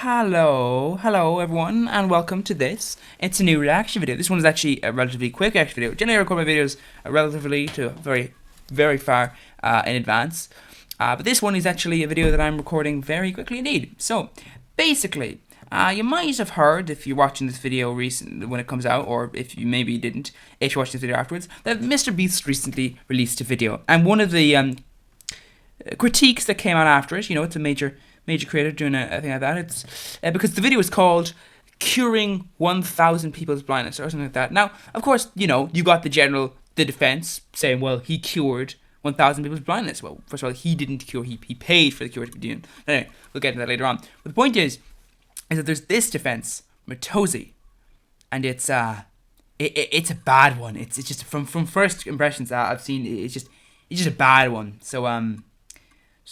Hello everyone, and welcome to this. It's a new reaction video. This one is actually a relatively quick reaction video. Generally, I record my videos relatively to very far in advance, but this one is actually a video that I'm recording very quickly indeed. So, basically, you might have heard if you're watching this video recently when it comes out, or if you maybe didn't, if you watched this video afterwards, that Mr. Beast recently released a video, and one of the critiques that came out after it, it's a major creator doing a thing like that. It's because the video is called "Curing 1,000 People's Blindness" or something like that. Now, of course, you got the defense saying, well, he cured 1,000 people's blindness. Well, first of all, he didn't cure. He paid for the cure to be doing. Anyway, we'll get into that later on. But the point is that there's this defense, Atozy, and it's a bad one. It's just from first impressions that I've seen, it's just a bad one. So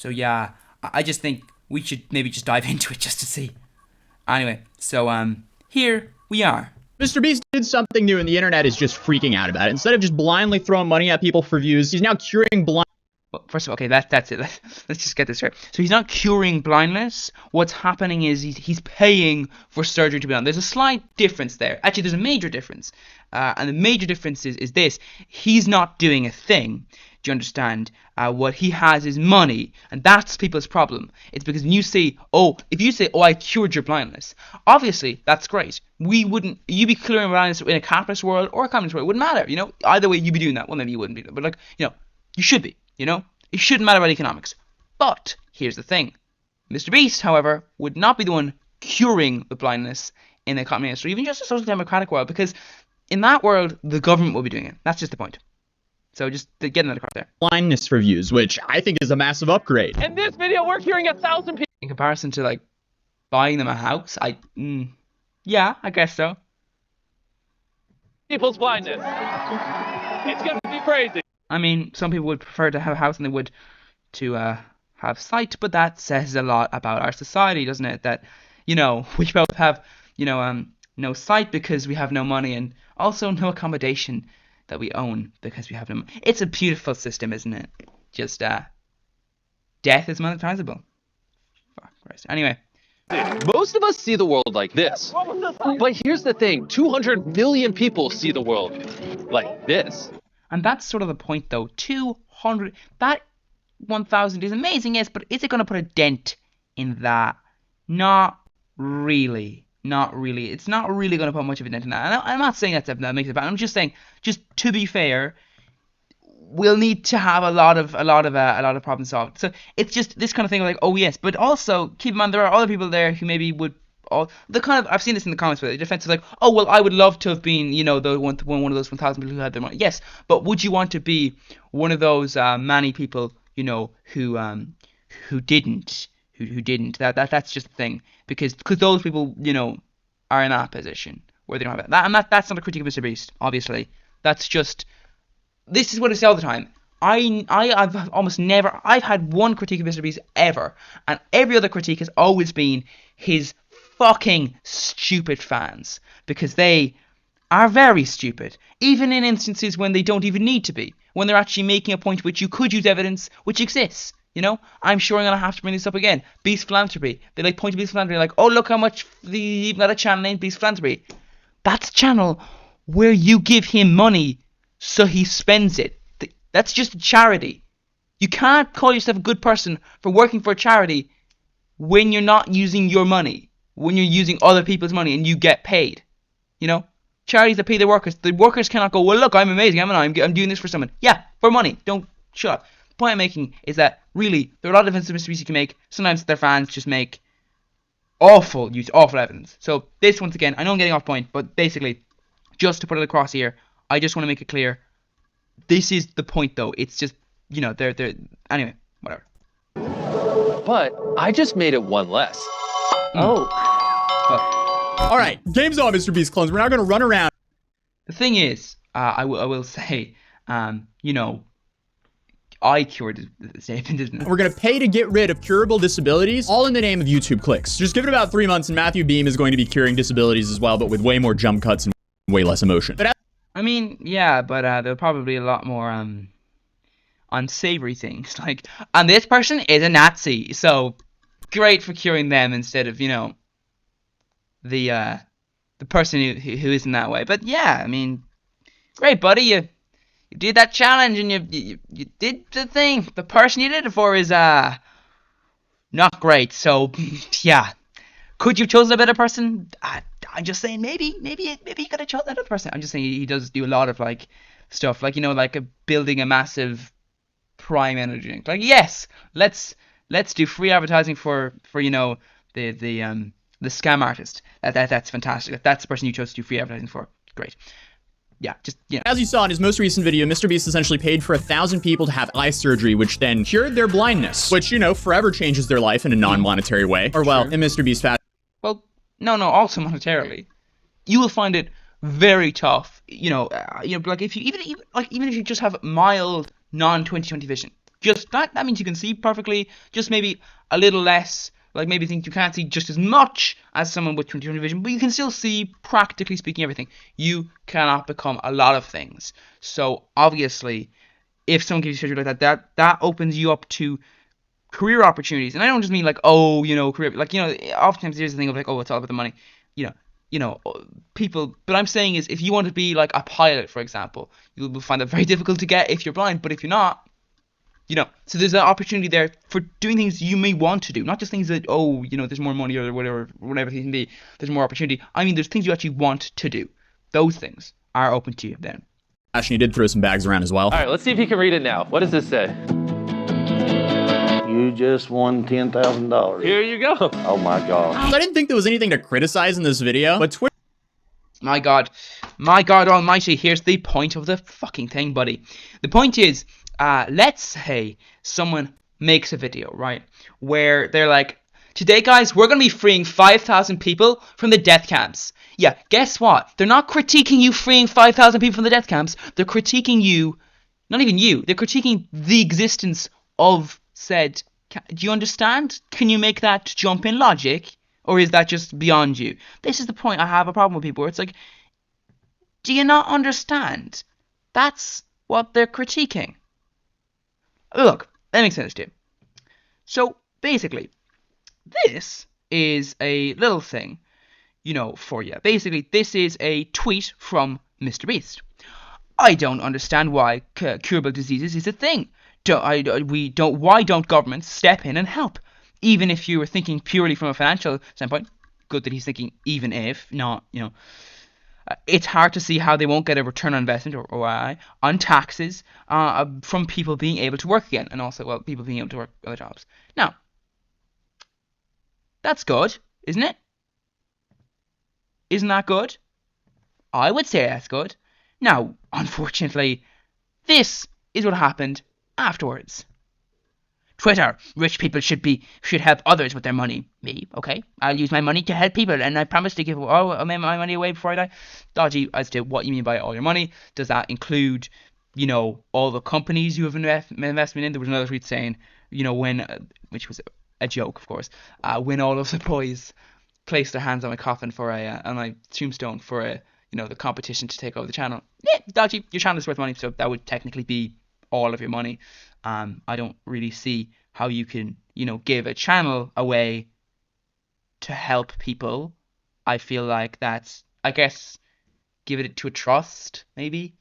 yeah, I just think we should maybe just dive into it just to see. Anyway, so here we are. Mr. Beast did something new and the internet is just freaking out about it. Instead of just blindly throwing money at people for views, he's now curing blind. Well, first of all, okay, that's it. Let's just get this right. So he's not curing blindness. What's happening is he's paying for surgery to be done. There's a slight difference there. Actually, there's a major difference. And the major difference is this. He's not doing a thing. Do you understand? What he has is money, and that's people's problem. It's because when you say, if you say, I cured your blindness, obviously that's great. You'd be curing blindness in a capitalist world or a communist world. It wouldn't matter, Either way, you'd be doing that. Well, maybe you wouldn't be, but you should be, It shouldn't matter about economics. But here's the thing: Mr. Beast, however, would not be the one curing the blindness in the communist or even just a social democratic world, because in that world, the government will be doing it. That's just the point. So just getting that across there. Blindness for views, which I think is a massive upgrade. In this video, we're curing 1,000 people. In comparison to buying them a house, yeah, I guess so. People's blindness. It's gonna be crazy. I mean, some people would prefer to have a house than they would to have sight, but that says a lot about our society, doesn't it? That we both have no sight because we have no money, and also no accommodation that we own because we have no money. It's a beautiful system, isn't it? Just death is monetizable. Fuck Christ. Anyway. Most of us see the world like this. But here's the thing, 200 million people see the world like this. And that's sort of the point, though. 200, that 1,000 is amazing, yes, but is it going to put a dent in that? Not really. Not really. It's not really going to put much of a dent in that. I'm not saying that makes it bad. I'm just saying, just to be fair, we'll need to have a lot of problems solved. So it's just this kind of thing, yes, but also keep in mind there are other people there who maybe would. I've seen this in the comments, but the defense is I would love to have been, one of those 1,000 people who had their money. Yes, but would you want to be one of those many people, who didn't? Who didn't? That's just the thing, because those people, are in that position where they don't have it. That's not a critique of Mr. Beast, obviously. That's just, this is what I say all the time. I've almost never, I've had one critique of Mr. Beast ever, and every other critique has always been his fucking stupid fans, because they are very stupid, even in instances when they don't even need to be, when they're actually making a point which you could use evidence which exists. I'm sure I'm going to have to bring this up again. Beast Philanthropy. They point to Beast Philanthropy look how much they even got a channel named Beast Philanthropy. That's a channel where you give him money so he spends it. That's just a charity. You can't call yourself a good person for working for a charity when you're not using your money. When you're using other people's money and you get paid. Charities that pay their workers. The workers cannot go, well, look, I'm amazing. I'm doing this for someone. Yeah, for money. Don't shut up. The point I'm making is that really there are a lot of evidence that Mr. Beast can make. Sometimes their fans just make awful evidence. So this, once again, I know I'm getting off point, but basically, just to put it across here, I just want to make it clear. This is the point, though. It's just they're anyway, whatever. But I just made it one less. Well, All right, game's on, Mr. Beast clones. We're now going to run around. The thing is, I will say, I cured the statement, isn't it? We're going to pay to get rid of curable disabilities, all in the name of YouTube clicks. Just give it about 3 months and Matthew Beam is going to be curing disabilities as well, but with way more jump cuts and way less emotion. But I mean, yeah, but there'll probably be a lot more unsavory things, and this person is a Nazi, so great for curing them instead of, the person who isn't that way. But yeah, I mean, great, buddy. You did that challenge and you did the thing. The person you did it for is not great. So yeah, could you have chosen a better person? I'm just saying maybe he could have chosen another person. I'm just saying he does do a lot of like stuff like like building a massive prime energy drink. Like yes, let's do free advertising for the scam artist. That's fantastic. That's the person you chose to do free advertising for. Great. Yeah, just As you saw in his most recent video, MrBeast essentially paid for 1,000 people to have eye surgery, which then cured their blindness, which, forever changes their life in a non-monetary way. Or, well, in MrBeast's fashion. Well, no, also monetarily. You will find it very tough, like if you even if you just have mild non-20/20 vision, just that means you can see perfectly, just maybe a little less, like maybe think you can't see just as much as someone with 20/20 vision, but you can still see, practically speaking, everything. You cannot become a lot of things. So obviously, if someone gives you surgery like that opens you up to career opportunities. And I don't just mean like, career, like, oftentimes there's the thing of like, oh, it's all about the money, people, but I'm saying is if you want to be like a pilot, for example, you will find it very difficult to get if you're blind, but if you're not, so there's an opportunity there for doing things you may want to do, not just things that, there's more money or whatever it can be, there's more opportunity. I mean, there's things you actually want to do. Those things are open to you then. He did throw some bags around as well. All right, let's see if he can read it now. What does this say? You just won $10,000. Here you go. Oh my gosh. I didn't think there was anything to criticize in this video, but Twitter. My God almighty, here's the point of the fucking thing, buddy. The point is, let's say someone makes a video, right, where they're like, today, guys, we're going to be freeing 5,000 people from the death camps. Yeah, guess what? They're not critiquing you freeing 5,000 people from the death camps. They're critiquing you, not even you, they're critiquing the existence of said. Do you understand? Can you make that jump in logic? Or is that just beyond you? This is the point I have a problem with people where it's like, do you not understand? That's what they're critiquing. Look, let me explain this to you. So, basically, this is a little thing, for you. Basically, this is a tweet from MrBeast. I don't understand why curable diseases is a thing. Why don't governments step in and help? Even if you were thinking purely from a financial standpoint, good that he's thinking even if, not, it's hard to see how they won't get a return on investment or on taxes from people being able to work again, and also, well, people being able to work other jobs. Now, that's good, isn't it? Isn't that good? I would say that's good. Now, unfortunately, this is what happened afterwards. Twitter, rich people should help others with their money. Me, okay? I'll use my money to help people, and I promise to give all my money away before I die. Dodgy as to what you mean by all your money. Does that include, all the companies you have investment in? There was another tweet saying, when, which was a joke, of course, when all of the boys placed their hands on my coffin on my tombstone for the competition to take over the channel. Yeah, dodgy. Your channel is worth money, so that would technically be all of your money. I don't really see how you can, give a channel away to help people. I feel like that's, I guess, give it to a trust, maybe.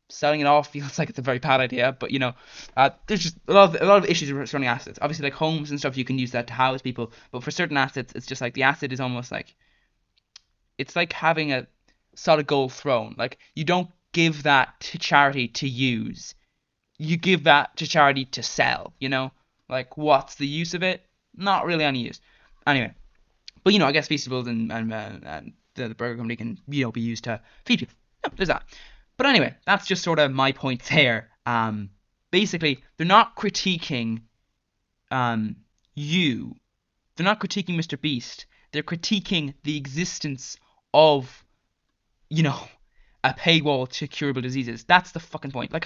Selling it off feels like it's a very bad idea, but there's just a lot of issues surrounding assets. Obviously, like homes and stuff, you can use that to house people, but for certain assets, it's just like the asset is almost like, it's like having a solid gold throne. Like, you don't give that to charity to use. You give that to charity to sell, Like, what's the use of it? Not really any use. Anyway, but, I guess Feastables and the burger company can, be used to feed people. No, there's that. But anyway, that's just sort of my point there. Basically, they're not critiquing you. They're not critiquing MrBeast. They're critiquing the existence of, a paywall to curable diseases. That's the fucking point. Like,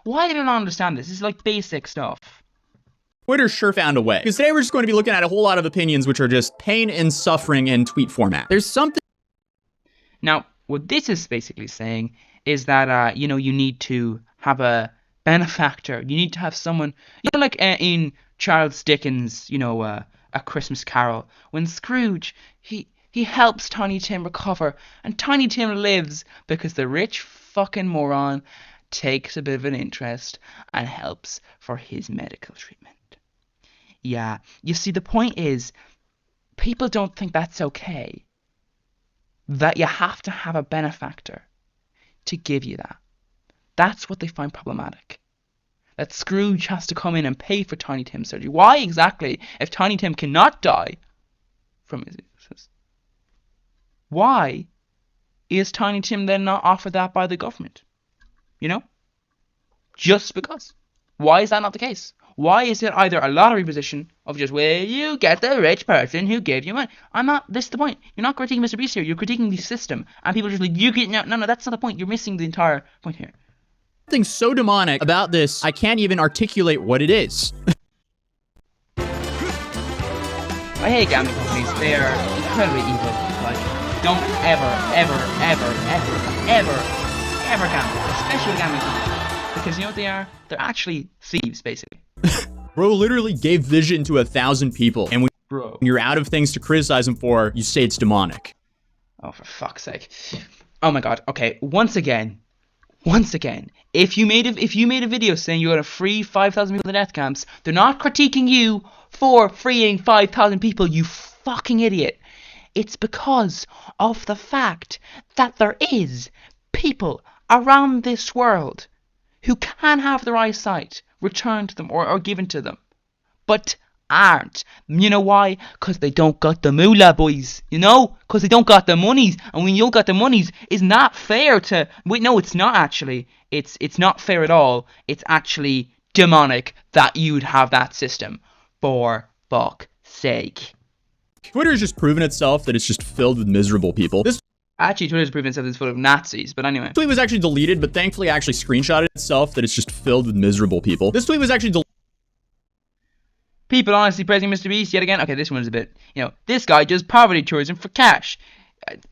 why do they not understand this? This is like basic stuff. Twitter sure found a way. Because today we're just going to be looking at a whole lot of opinions which are just pain and suffering in tweet format. There's something. Now, what this is basically saying is that, you need to have a benefactor. You need to have someone, like in Charles Dickens', A Christmas Carol, when Scrooge, he He helps Tiny Tim recover, and Tiny Tim lives because the rich fucking moron takes a bit of an interest and helps for his medical treatment. Yeah, you see, the point is, people don't think that's okay. That you have to have a benefactor to give you that. That's what they find problematic. That Scrooge has to come in and pay for Tiny Tim's surgery. Why exactly, if Tiny Tim cannot die from his illnesses, why is Tiny Tim then not offered that by the government? You know? Just because. Why is that not the case? Why is it either a lottery position of just, well, you get the rich person who gave you money? This is the point. You're not critiquing Mr. Beast here, you're critiquing the system. And people are just like, no, that's not the point. You're missing the entire point here. Something so demonic about this, I can't even articulate what it is. I hate gambling companies. They are incredibly evil. Like, don't ever gamble. Especially gambling companies. Because you know what they are? They're actually thieves, basically. Bro literally gave vision to 1,000 people, and when you're out of things to criticize him for, you say it's demonic. Oh, for fuck's sake. Oh my god. Okay, once again, if you made a video saying you're gonna free 5,000 people in the death camps, they're not critiquing you for freeing 5,000 people, you fucking idiot. It's because of the fact that there is people around this world who can have their eyesight returned to them or given to them, but aren't. You know why? Because they don't got the moolah, boys. You know? Because they don't got the monies. And when you don't got the monies, it's not fair to... Wait, no, it's not actually. It's not fair at all. It's actually demonic that you'd have that system. For fuck's sake. Twitter's just proven itself that it's just filled with miserable people. This Actually, Twitter's proven itself it's full of Nazis, but anyway. tweet was actually deleted, but thankfully I actually screenshotted itself that it's just filled with miserable people. This tweet was actually deleted. People honestly praising Mr. Beast yet again. Okay, this one's a bit, this guy does poverty tourism for cash.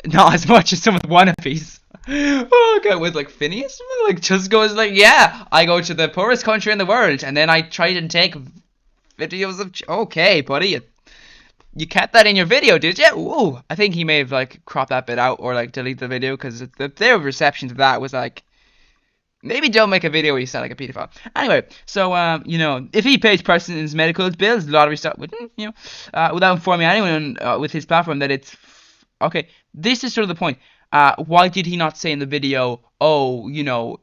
Not as much as some of the wannabes. Oh god, with like Phineas, like just goes like, yeah, I go to the poorest country in the world, and then I try to take videos of. Okay, buddy, you kept that in your video, did you? Ooh, I think he may have like cropped that bit out or like delete the video because their reception to that was like. Maybe don't make a video where you sound like a pedophile. Anyway, so, if he pays person's medical bills, lottery stuff, without informing anyone with his platform that it's... Okay, this is sort of the point. Why did he not say in the video, oh,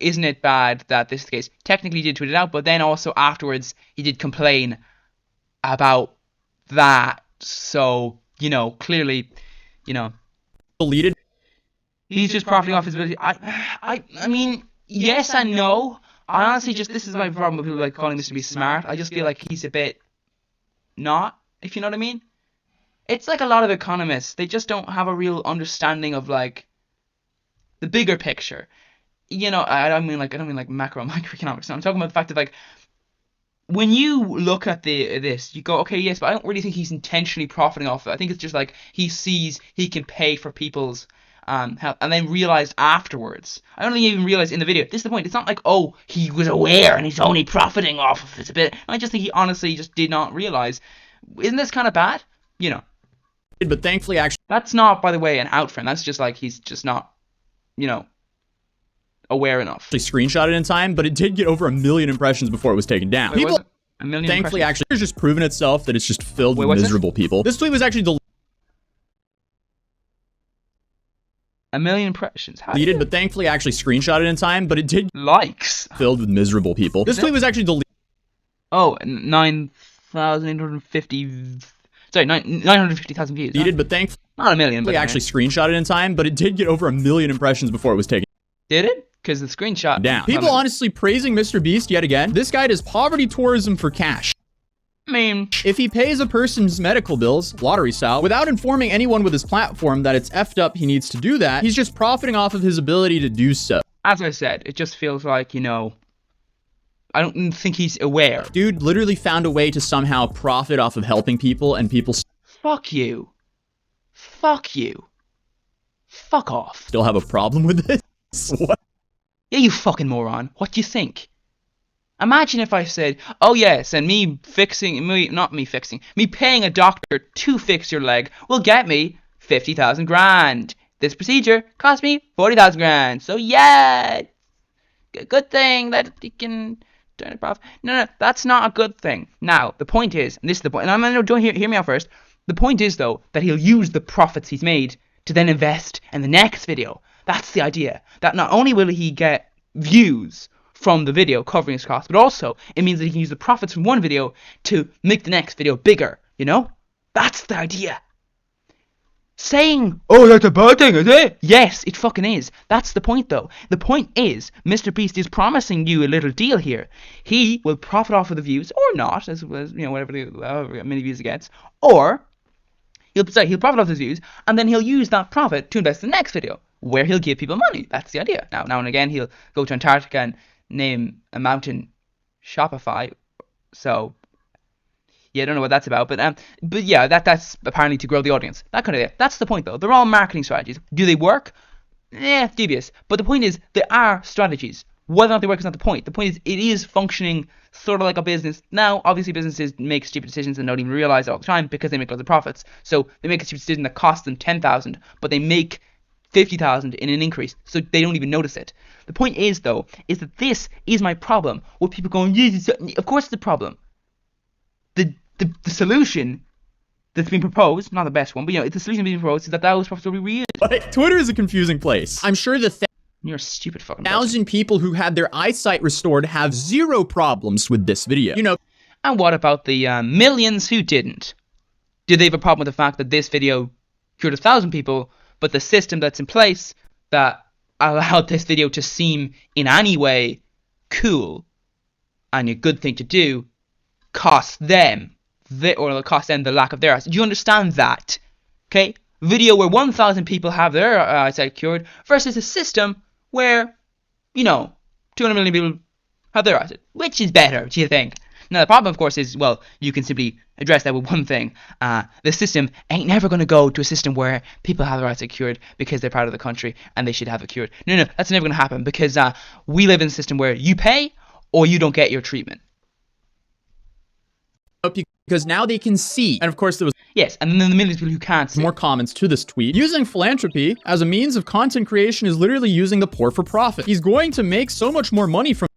isn't it bad that this is the case? Technically he did tweet it out, but then also afterwards he did complain about that. So, clearly, Deleted. he's just profiting off his ability. I mean... Yes and no. I honestly this is my problem with people like calling this to be smart. I just feel like he's a bit not, if you know what I mean. It's like a lot of economists. They just don't have a real understanding of like the bigger picture. I don't mean like macro and microeconomics. No, I'm talking about the fact that like when you look at this, you go, okay, yes, but I don't really think he's intentionally profiting off it. I think it's just like he sees he can pay for people's help, and then realized afterwards. I don't even realize in the video. This is the point. It's not like, oh, he was aware and he's only profiting off of this a bit. I just think he honestly just did not realize. Isn't this kind of bad? But thankfully, actually, that's not, by the way, an out friend. That's just like he's just not, aware enough. screenshotted in time, but it did get over 1 million impressions before it was taken down. Wait, People, 1 million thankfully, impressions? actually, it's just proven itself that it's just filled with what's miserable people. This tweet was actually deleted. 1 million impressions. How Deleted, but thankfully I actually screenshotted in time, but it did likes filled with miserable people. This tweet was actually deleted. Oh, 9,850. Sorry, 950,000 views. Deleted, but thankfully not 1 million. But I actually screenshotted in time, but it did get over 1 million impressions before it was taken did it? Because the screenshot down. People honestly praising Mr. Beast yet again. This guy does poverty tourism for cash. I mean, if he pays a person's medical bills, lottery style, without informing anyone with his platform that it's effed up he needs to do that, he's just profiting off of his ability to do so. As I said, it just feels like, I don't think he's aware. Dude literally found a way to somehow profit off of helping people, and people Fuck you. Fuck you. Fuck off. still have a problem with this. What? Yeah, you fucking moron. What do you think? Imagine if I said, oh yes, and me paying a doctor to fix your leg will get me 50,000 grand. This procedure cost me 40,000 grand. So yeah, good thing that you can turn it off. No, that's not a good thing. Now, the point is, and this is the point, and don't hear me out first. The point is, though, that he'll use the profits he's made to then invest in the next video. That's the idea. That not only will he get views from the video covering his costs, but also it means that he can use the profits from one video to make the next video bigger, you know? That's the idea. Saying, oh, that's a bad thing, is it? Yes, it fucking is. That's the point, though. The point is, Mr. Beast is promising you a little deal here. He will profit off of the views, or not, as you know, however many views he gets, or he'll profit off the views, and then he'll use that profit to invest in the next video, where he'll give people money. That's the idea. Now and again, he'll go to Antarctica and name a mountain Shopify. So yeah, I don't know what that's about, but yeah, that's apparently to grow the audience. That kind of thing. That's the point, though. They're all marketing strategies. Do they work? Dubious. But the point is, there are strategies. Whether or not they work is not the point. The point is, it is functioning sort of like a business. Now, obviously, businesses make stupid decisions and don't even realize it all the time because they make lots of profits. So they make a stupid decision that costs them 10,000, but they make 50,000 in an increase, so they don't even notice it. The point is, though, is that this is my problem with people going, yes, of course it's a problem. The solution that's been proposed, not the best one, but you know, the solution being proposed is that those profits will be reused. But Twitter is a confusing place. I'm sure the You're a stupid fucking 1,000 people who had their eyesight restored have zero problems with this video. You know. And what about the millions who didn't? Do they have a problem with the fact that this video cured 1,000 people, but the system that's in place that allowed this video to seem in any way cool and a good thing to do cost them, or cost them the lack of their eyesight? Do you understand that? Okay? Video where 1,000 people have their eyesight cured versus a system where, you know, 200 million people have their eyesight. Which is better, do you think? Now, the problem, of course, is, well, you can simply address that with one thing. The system ain't never going to go to a system where people have their eyesight cured because they're part of the country and they should have it cured. No, that's never going to happen because we live in a system where you pay or you don't get your treatment. Because now they can see. And of course, there was yes, and then the millions of people who can't see. More comments to this tweet. Using philanthropy as a means of content creation is literally using the poor for profit. He's going to make so much more money from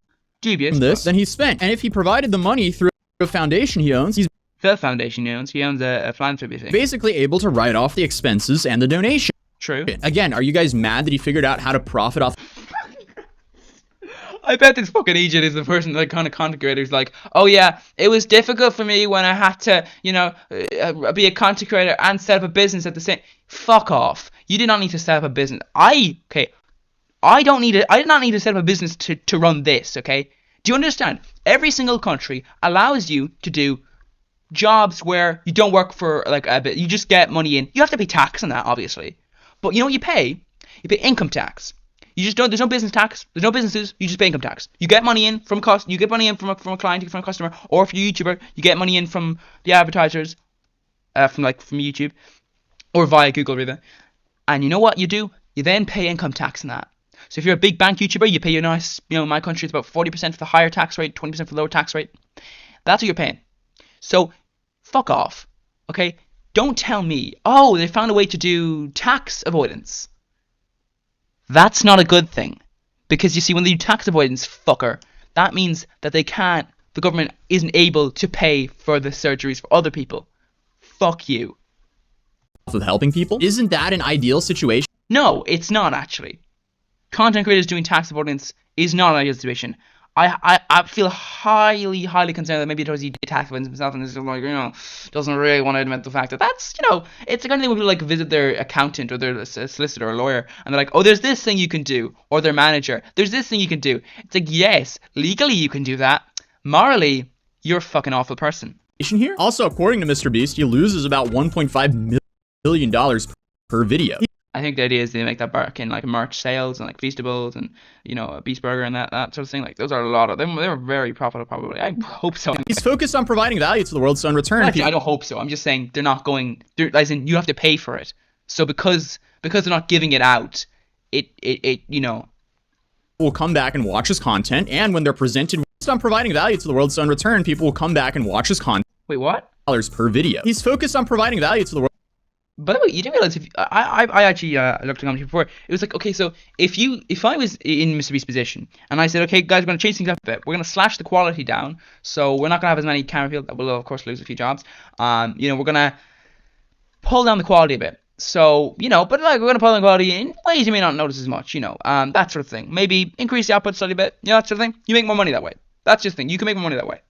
this than he spent. And if he provided the money through a foundation he owns, he's the foundation he owns a philanthropy thing. Basically able to write off the expenses and the donation. True. Again, are you guys mad that he figured out how to profit off? I bet this fucking agent is the person, like, kind of content creator who's like, oh yeah, it was difficult for me when I had to, you know, be a content creator and set up a business at the same. Fuck off. You did not need to set up a business. I did not need to set up a business to run this, okay? Do you understand? Every single country allows you to do jobs where you don't work for, like, a bit. You just get money in. You have to pay tax on that, obviously. But you know what you pay? You pay income tax. You just don't. There's no business tax. There's no businesses. You just pay income tax. You get money in from cost. You get money in from a client, from a customer, or if you're a YouTuber, you get money in from the advertisers, from YouTube, or via Google rather. And you know what you do? You then pay income tax on that. So if you're a big bank YouTuber, you pay your nice. You know, in my country, it's about 40% for the higher tax rate, 20% for the lower tax rate. That's what you're paying. So, fuck off. Okay. Don't tell me. Oh, they found a way to do tax avoidance. That's not a good thing. Because you see, when they do tax avoidance, fucker, that means that the government isn't able to pay for the surgeries for other people. Fuck you. With helping people? Isn't that an ideal situation? No, it's not actually. Content creators doing tax avoidance is not an ideal situation. I feel highly concerned that maybe Atozy did tax avoidance himself and is like, you know, doesn't really want to admit the fact that that's, you know, it's the kind of thing where people like visit their accountant or their solicitor or lawyer and they're like, oh, there's this thing you can do, or their manager, there's this thing you can do. It's like, yes, legally you can do that. Morally, you're a fucking awful person. Here? Also, according to Mr. Beast, he loses about $1.5 million per video. I think the idea is they make that back in like merch sales and like Feastables and, you know, a Beast Burger and that sort of thing. Like, those are a lot of them. They're very profitable, probably. I hope so. He's focused on providing value to the world, so in return, actually, I don't hope so. I'm just saying they're not going. As in, you have to pay for it. So because they're not giving it out, it you know, will come back and watch his content, and when they're presented on providing value to the world, so in return, people will come back and watch his content. Wait, what? $1 per video. He's focused on providing value to the world. By the way, you didn't realize I actually looked at the commentary before. It was like, okay, so if I was in Mr. Beast's position and I said, okay, guys, we're gonna change things up a bit. We're gonna slash the quality down, so we're not gonna have as many camera people. We'll of course lose a few jobs. We're gonna pull down the quality a bit. So but like we're gonna pull down the quality in ways you may not notice as much. That sort of thing. Maybe increase the output slightly a bit. That sort of thing. You make more money that way. That's just the thing. You can make more money that way.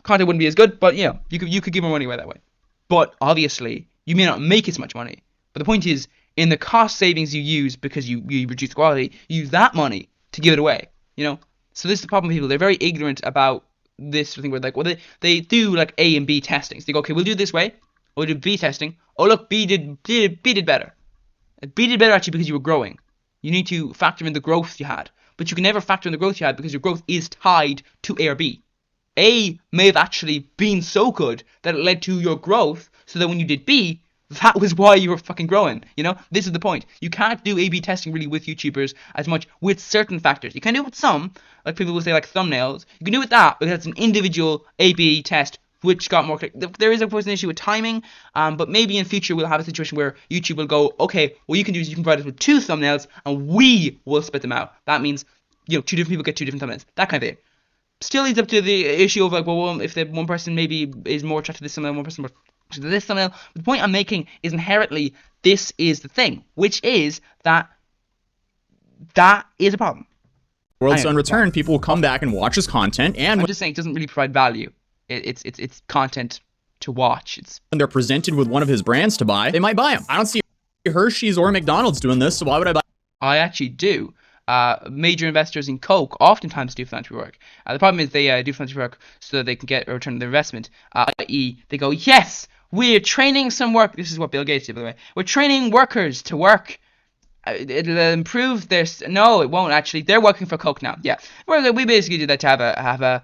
Content wouldn't be as good, but you could give more money away that way. But obviously, you may not make as much money. But the point is, in the cost savings you use because you reduce the quality, you use that money to give it away. So this is the problem with people. They're very ignorant about this sort of thing where like, they do like A and B testing. So they go, okay, we'll do it this way. We'll do B testing. Oh look, B did better. B did better actually because you were growing. You need to factor in the growth you had. But you can never factor in the growth you had because your growth is tied to A or B. A may have actually been so good that it led to your growth, so that when you did B, that was why you were fucking growing. This is the point. You can't do A/B testing really with YouTubers as much with certain factors. You can do it with some, like people will say like thumbnails. You can do it with that because it's an individual A/B test which got more click. There is of course an issue with timing, but maybe in future we'll have a situation where YouTube will go, okay, what you can do is you can provide us with 2 thumbnails and we will split them out. That means 2 different people get 2 different thumbnails. That kind of thing. Still leads up to the issue of like, well, if the one person maybe is more attracted to this thumbnail, one person more attracted to this thumbnail. The point I'm making is inherently this is the thing, which is that is a problem. So in return, people will come back and watch his content, and I'm just saying it doesn't really provide value. It's content to watch. When they're presented with one of his brands to buy, they might buy him. I don't see Hershey's or McDonald's doing this, so why would I buy? I actually do. Major investors in Coke oftentimes do philanthropy work. The problem is they do philanthropy work so that they can get a return on their investment. I.e., they go, yes, we're training some work. This is what Bill Gates did, by the way. We're training workers to work. It'll improve their. No, it won't actually. They're working for Coke now. Yeah, we basically do that to have a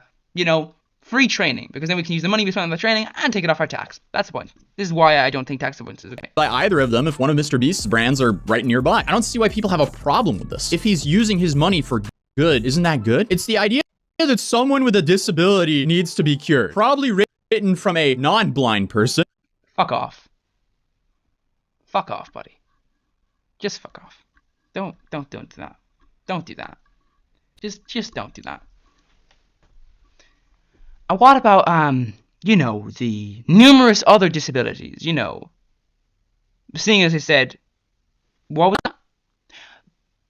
free training, because then we can use the money we spend on the training and take it off our tax. That's the point. This is why I don't think tax avoidance is okay. Buy either of them if one of Mr. Beast's brands are right nearby. I don't see why people have a problem with this. If he's using his money for good, isn't that good? It's the idea that someone with a disability needs to be cured. Probably written from a non-blind person. Fuck off. Fuck off, buddy. Just fuck off. Don't do that. Don't do that. Just don't do that. What about, the numerous other disabilities, Seeing as I said, what was that?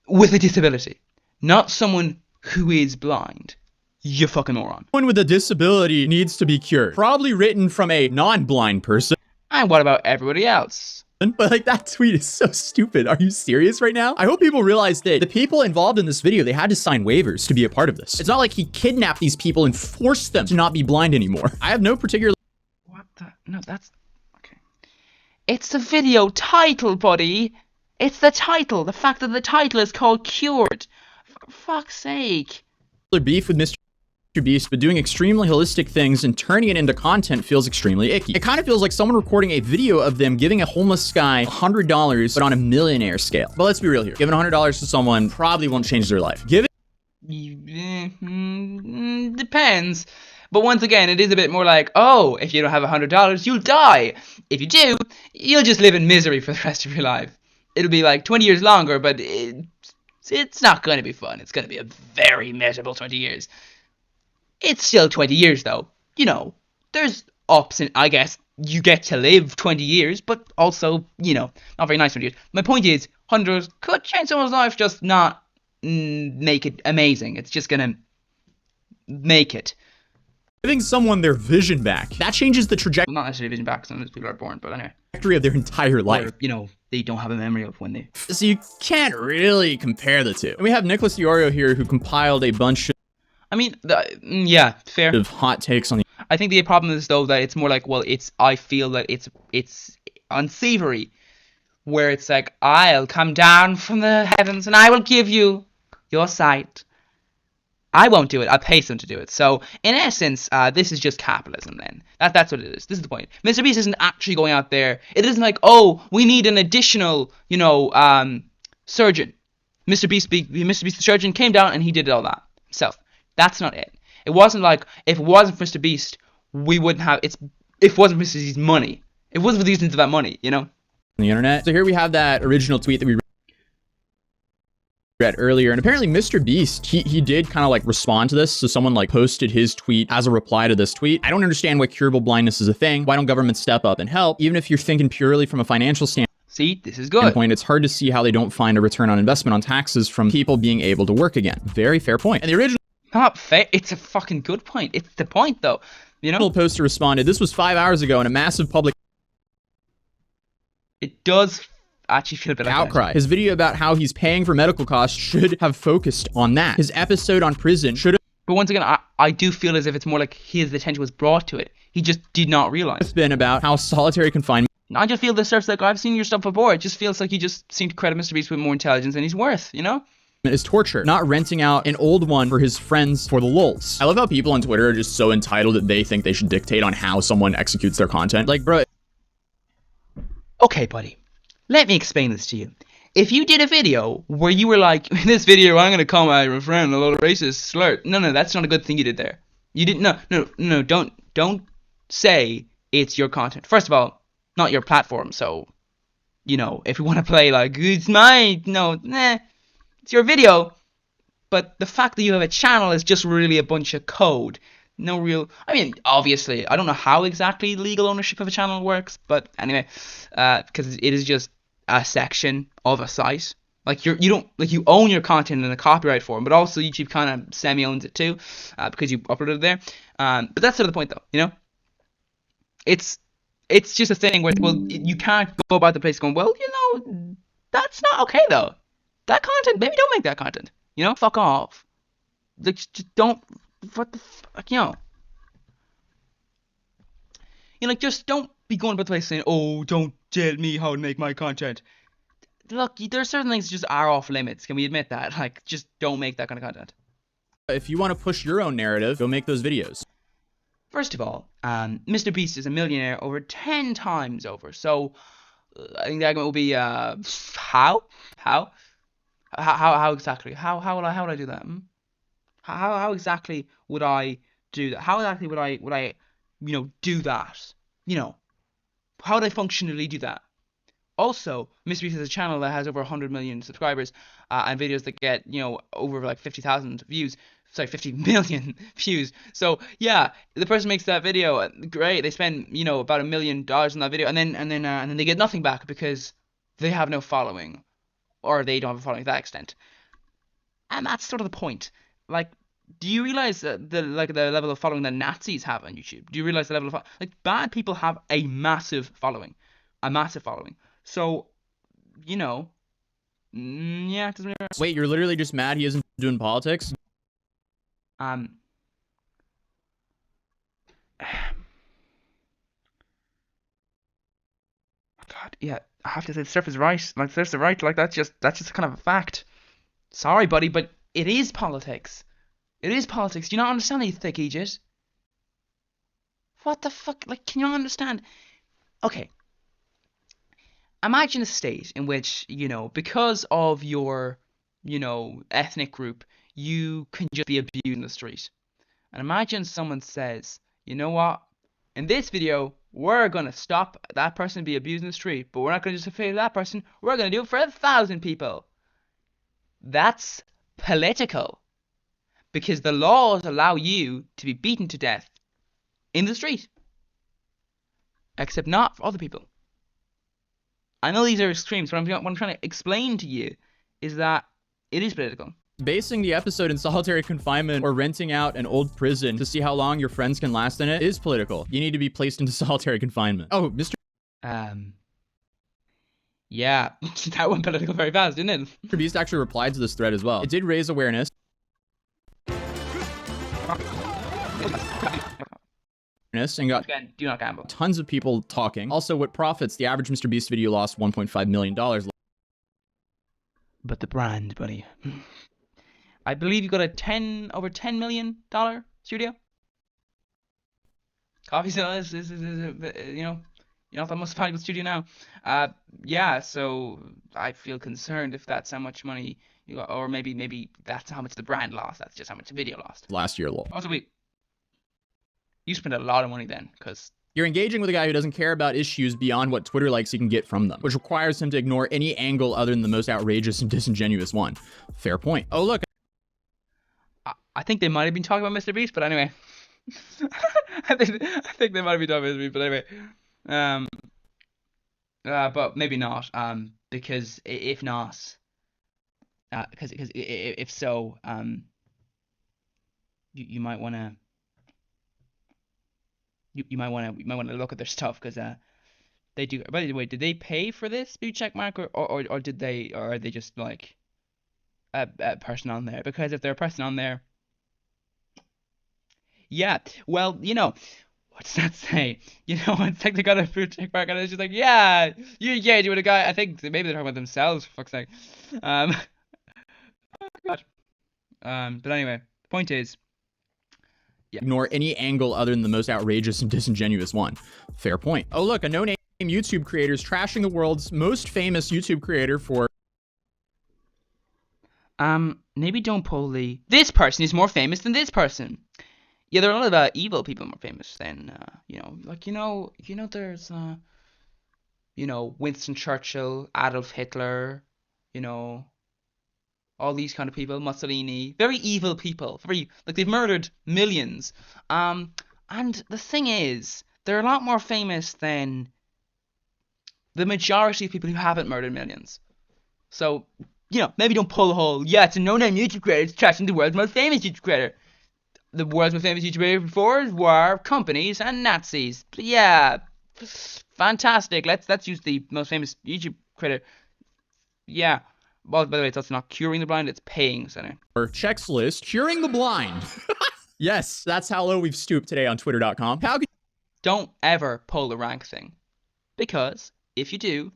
With a disability. Not someone who is blind. You fucking moron. Someone with a disability needs to be cured. Probably written from a non-blind person. And what about everybody else? But like, that tweet is so stupid. Are you serious right now? I hope people realize that the people involved in this video, they had to sign waivers to be a part of this. It's not like he kidnapped these people and forced them to not be blind anymore. I have no particular... What the... No, that's... Okay. It's the video title, buddy. It's the title. The fact that the title is called Cured. For fuck's sake. Beef with Mr. Beast, but doing extremely holistic things and turning it into content feels extremely icky. It kind of feels like someone recording a video of them giving a homeless guy $100, but on a millionaire scale. But let's be real here. Giving $100 to someone probably won't change their life. Depends. But once again, it is a bit more like, oh, if you don't have $100, you'll die. If you do, you'll just live in misery for the rest of your life. It'll be like 20 years longer, but it's not going to be fun. It's going to be a very miserable 20 years. It's still 20 years, though. There's ups and, I guess, you get to live 20 years, but also, not very nice 20 years. My point is, 100 could change someone's life, just not make it amazing. It's just gonna make it. Giving someone their vision back, that changes the trajectory. Well, not necessarily vision back, because people are born, but anyway. Trajectory of their entire life. Or, they don't have a memory of when they... So you can't really compare the two. And we have Nicholas Diorio here, who compiled a bunch of... I mean, yeah, fair. Of hot takes on the... I think the problem is, though, that it's more like, well, I feel that it's unsavory, where it's like, I'll come down from the heavens and I will give you your sight. I won't do it. I'll pay someone to do it. So, in essence, this is just capitalism, then. That's what it is. This is the point. Mr. Beast isn't actually going out there. It isn't like, oh, we need an additional, surgeon. Mr. Beast the surgeon came down and he did all that himself. That's not it. It wasn't like, if it wasn't for Mr. Beast, we wouldn't have, if it wasn't for Mr. Beast's money, It was for the use of that money, you know? On the internet. So here we have that original tweet that we read earlier, and apparently Mr. Beast, he did kind of like respond to this. So someone like posted his tweet as a reply to this tweet. I don't understand why curable blindness is a thing. Why don't governments step up and help? Even if you're thinking purely from a financial standpoint, See, this is good. It's hard to see how they don't find a return on investment on taxes from people being able to work again. Very fair point. And the original Not fair. It's a fucking good point. It's the point, though. You know? Poster responded, this was 5 hours ago, and a massive public It does actually feel a bit like outcry. His video about how he's paying for medical costs should have focused on that. His episode on prison should have But once again, I do feel as if it's more like his attention was brought to it. He just did not realize. been about how solitary confinement I just feel this starts like, I've seen your stuff before. It just feels like you just seem to credit Mr. Beast with more intelligence than he's worth, you know? is torture, not renting out an old one for his friends for the lulz. I love how people on Twitter are just so entitled that they think they should dictate on how someone executes their content. Like, bro. Okay, buddy. Let me explain this to you. If you did a video where you were like, in this video, I'm going to call my friend a lot of racist slur. No, that's not a good thing you did there. You didn't, no, don't say it's your content. First of all, not your platform, so, you know, if you want to play like, it's my, no, it's your video. But the fact that you have a channel is just really a bunch of code. No real, I mean, obviously, I don't know how exactly legal ownership of a channel works, but anyway, because it is just a section of a site. Like you don't like you own your content in a copyright form, but also YouTube kind of semi owns it too, because you uploaded it there. But that's sort of the point, though. You know, it's just a thing where, well, you can't go about the place going, well, you know, that's not okay though. That content, maybe don't make that content. You know, fuck off. Like, just don't. What the fuck, you know? Like, just don't be going about the place saying, oh, don't tell me how to make my content. Look, there's certain things that just are off limits. Can we admit that? Like, just don't make that kind of content. If you want to push your own narrative, go make those videos. First of all, Mr. Beast is a millionaire over 10 times over. So, I think the argument will be, how exactly? How would I do that? How exactly would I do that? How exactly would I, you know, do that? You know, how would I functionally do that? Also, Mr. Beast has a channel that has over 100 million subscribers, and videos that get, you know, over like 50,000 views. Sorry, 50 million views. So yeah, the person makes that video, great. They spend, you know, about $1 million on that video, and then they get nothing back because they have no following, or they don't have a following to that extent. And that's sort of the point. Like, do you realize the level of following that Nazis have on YouTube? Do you realize the level of like bad people have a massive following, So, you know, yeah, it doesn't really matter. Wait, you're literally just mad he isn't doing politics? God, yeah, I have to say the stuff is right. Like, there's the right. Like, that's just kind of a fact. Sorry, buddy, but it is politics. It is politics. Do you not understand, you thick idiot? What the fuck? Like, can you not understand? Okay. Imagine a state in which, you know, because of your, you know, ethnic group, you can just be abused in the street. And imagine someone says, you know what? In this video, we're going to stop that person being abused in the street, but we're not going to just favor that person. We're going to do it for 1,000 people. That's political. Because the laws allow you to be beaten to death in the street. Except not for other people. I know these are extremes, but what I'm trying to explain to you is that it is political. Basing the episode in solitary confinement or renting out an old prison to see how long your friends can last in it is political. You need to be placed into solitary confinement. Oh, Mr. Yeah, that went political very fast, didn't it? Beast actually replied to this thread as well. It did raise awareness. And got Again, do not gamble. tons of people talking. Also, what profits? The average Mr. Beast video lost $1.5 million. But the brand, buddy. I believe you got a over $10 million studio. Coffee Cell is you know, you're not the most valuable studio now. Yeah, so I feel concerned if that's how much money you got, or maybe that's how much the brand lost. That's just how much the video lost. Last year, lol. Also, wait. You spent a lot of money then, because You're engaging with a guy who doesn't care about issues beyond what Twitter likes he can get from them, which requires him to ignore any angle other than the most outrageous and disingenuous one. Fair point. Oh, look. I think they might have been talking about Mr. Beast, but anyway. I think they might have been talking about Mr. Beast, but anyway. But maybe not. Because if not, because if so, you might want to. You might want to look at their stuff, because they do. By the way, did they pay for this blue check mark, or did they, or are they just like a person on there? Because if they're a person on there, yeah, well, what does that say? It's like they got a blue check mark and it's just like, yeah, you engage with a guy. I think maybe they're talking about themselves, for fuck's sake. But anyway, the point is, yeah. Ignore any angle other than the most outrageous and disingenuous one. Fair point. Oh, look, a no-name YouTube creator is trashing the world's most famous YouTube creator for... Maybe don't pull the... This person is more famous than this person. Yeah, there are a lot of evil people more famous than, there's, Winston Churchill, Adolf Hitler, all these kind of people, Mussolini, very evil people, they've murdered millions. And the thing is, they're a lot more famous than the majority of people who haven't murdered millions. So, maybe don't pull the whole, yeah, it's a no-name YouTube creator, it's trashing the world's most famous YouTube creator. The world's most famous YouTube creator before were companies and Nazis. Yeah, fantastic. Let's use the most famous YouTube creator. Yeah. Well, by the way, it's also not curing the blind, it's paying, so anyway. Or checks list, curing the blind. Yes, that's how low we've stooped today on Twitter.com. Don't ever pull the rank thing. Because, if you do,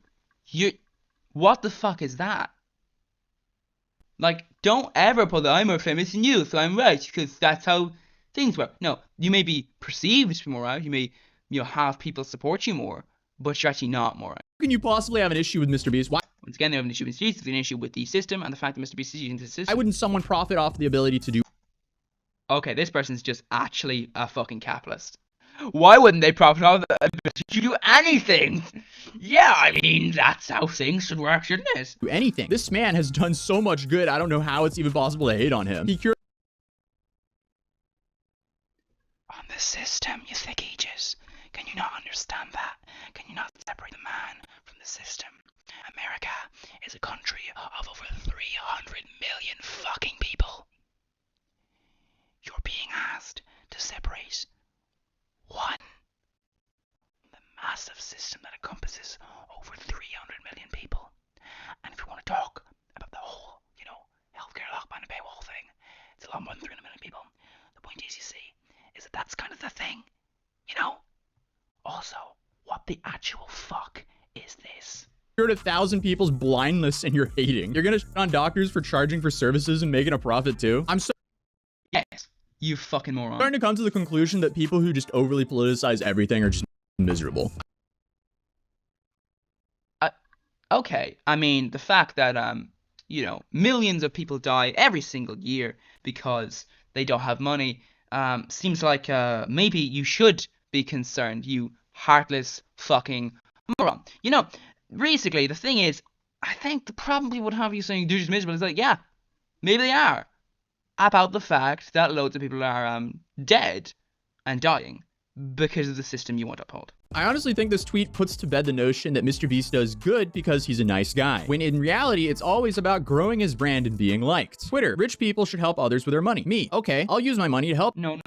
what the fuck is that? Like, don't ever pull the I'm more famous than you, so I'm right, because that's how things work. No, you may be perceived to be more right, you may have people support you more, but you're actually not more right. How can you possibly have an issue with Mr. Beast? Why? Once again, they have an issue with Mr. Beast, it's an issue with the system, and the fact that Mr. Beast is using the system. Why wouldn't someone profit off the ability to do... Okay, this person's just actually a fucking capitalist. Why wouldn't they profit off the ability to do anything? Yeah, I mean, that's how things should work, shouldn't it? Do anything. This man has done so much good, I don't know how it's even possible to hate on him. He cured... On the system, you thick ages. Can you not understand that? Can you not separate the man from the system? America is a country of over 300 million fucking people. You're being asked to separate one from the massive system that encompasses over 300 million people. And if you want to talk about the whole, healthcare lockdown and paywall thing, it's a lot more than 300 million people. The point is, you see, is that that's kind of the thing, Also, what the actual fuck is this? Cured 1,000 people's blindness and you're hating. You're gonna shit on doctors for charging for services and making a profit too? I'm so... Yes, you fucking moron. I'm starting to come to the conclusion that people who just overly politicize everything are just miserable. Okay, I mean, the fact that, millions of people die every single year because they don't have money, seems like, maybe you should be concerned, you heartless fucking moron. Basically, the thing is, I think the problem people would have you saying they're just miserable is like, yeah, maybe they are. About the fact that loads of people are dead and dying because of the system you want to uphold. I honestly think this tweet puts to bed the notion that Mr. Beast does good because he's a nice guy, when in reality, it's always about growing his brand and being liked. Twitter, rich people should help others with their money. Me, okay, I'll use my money to help. No.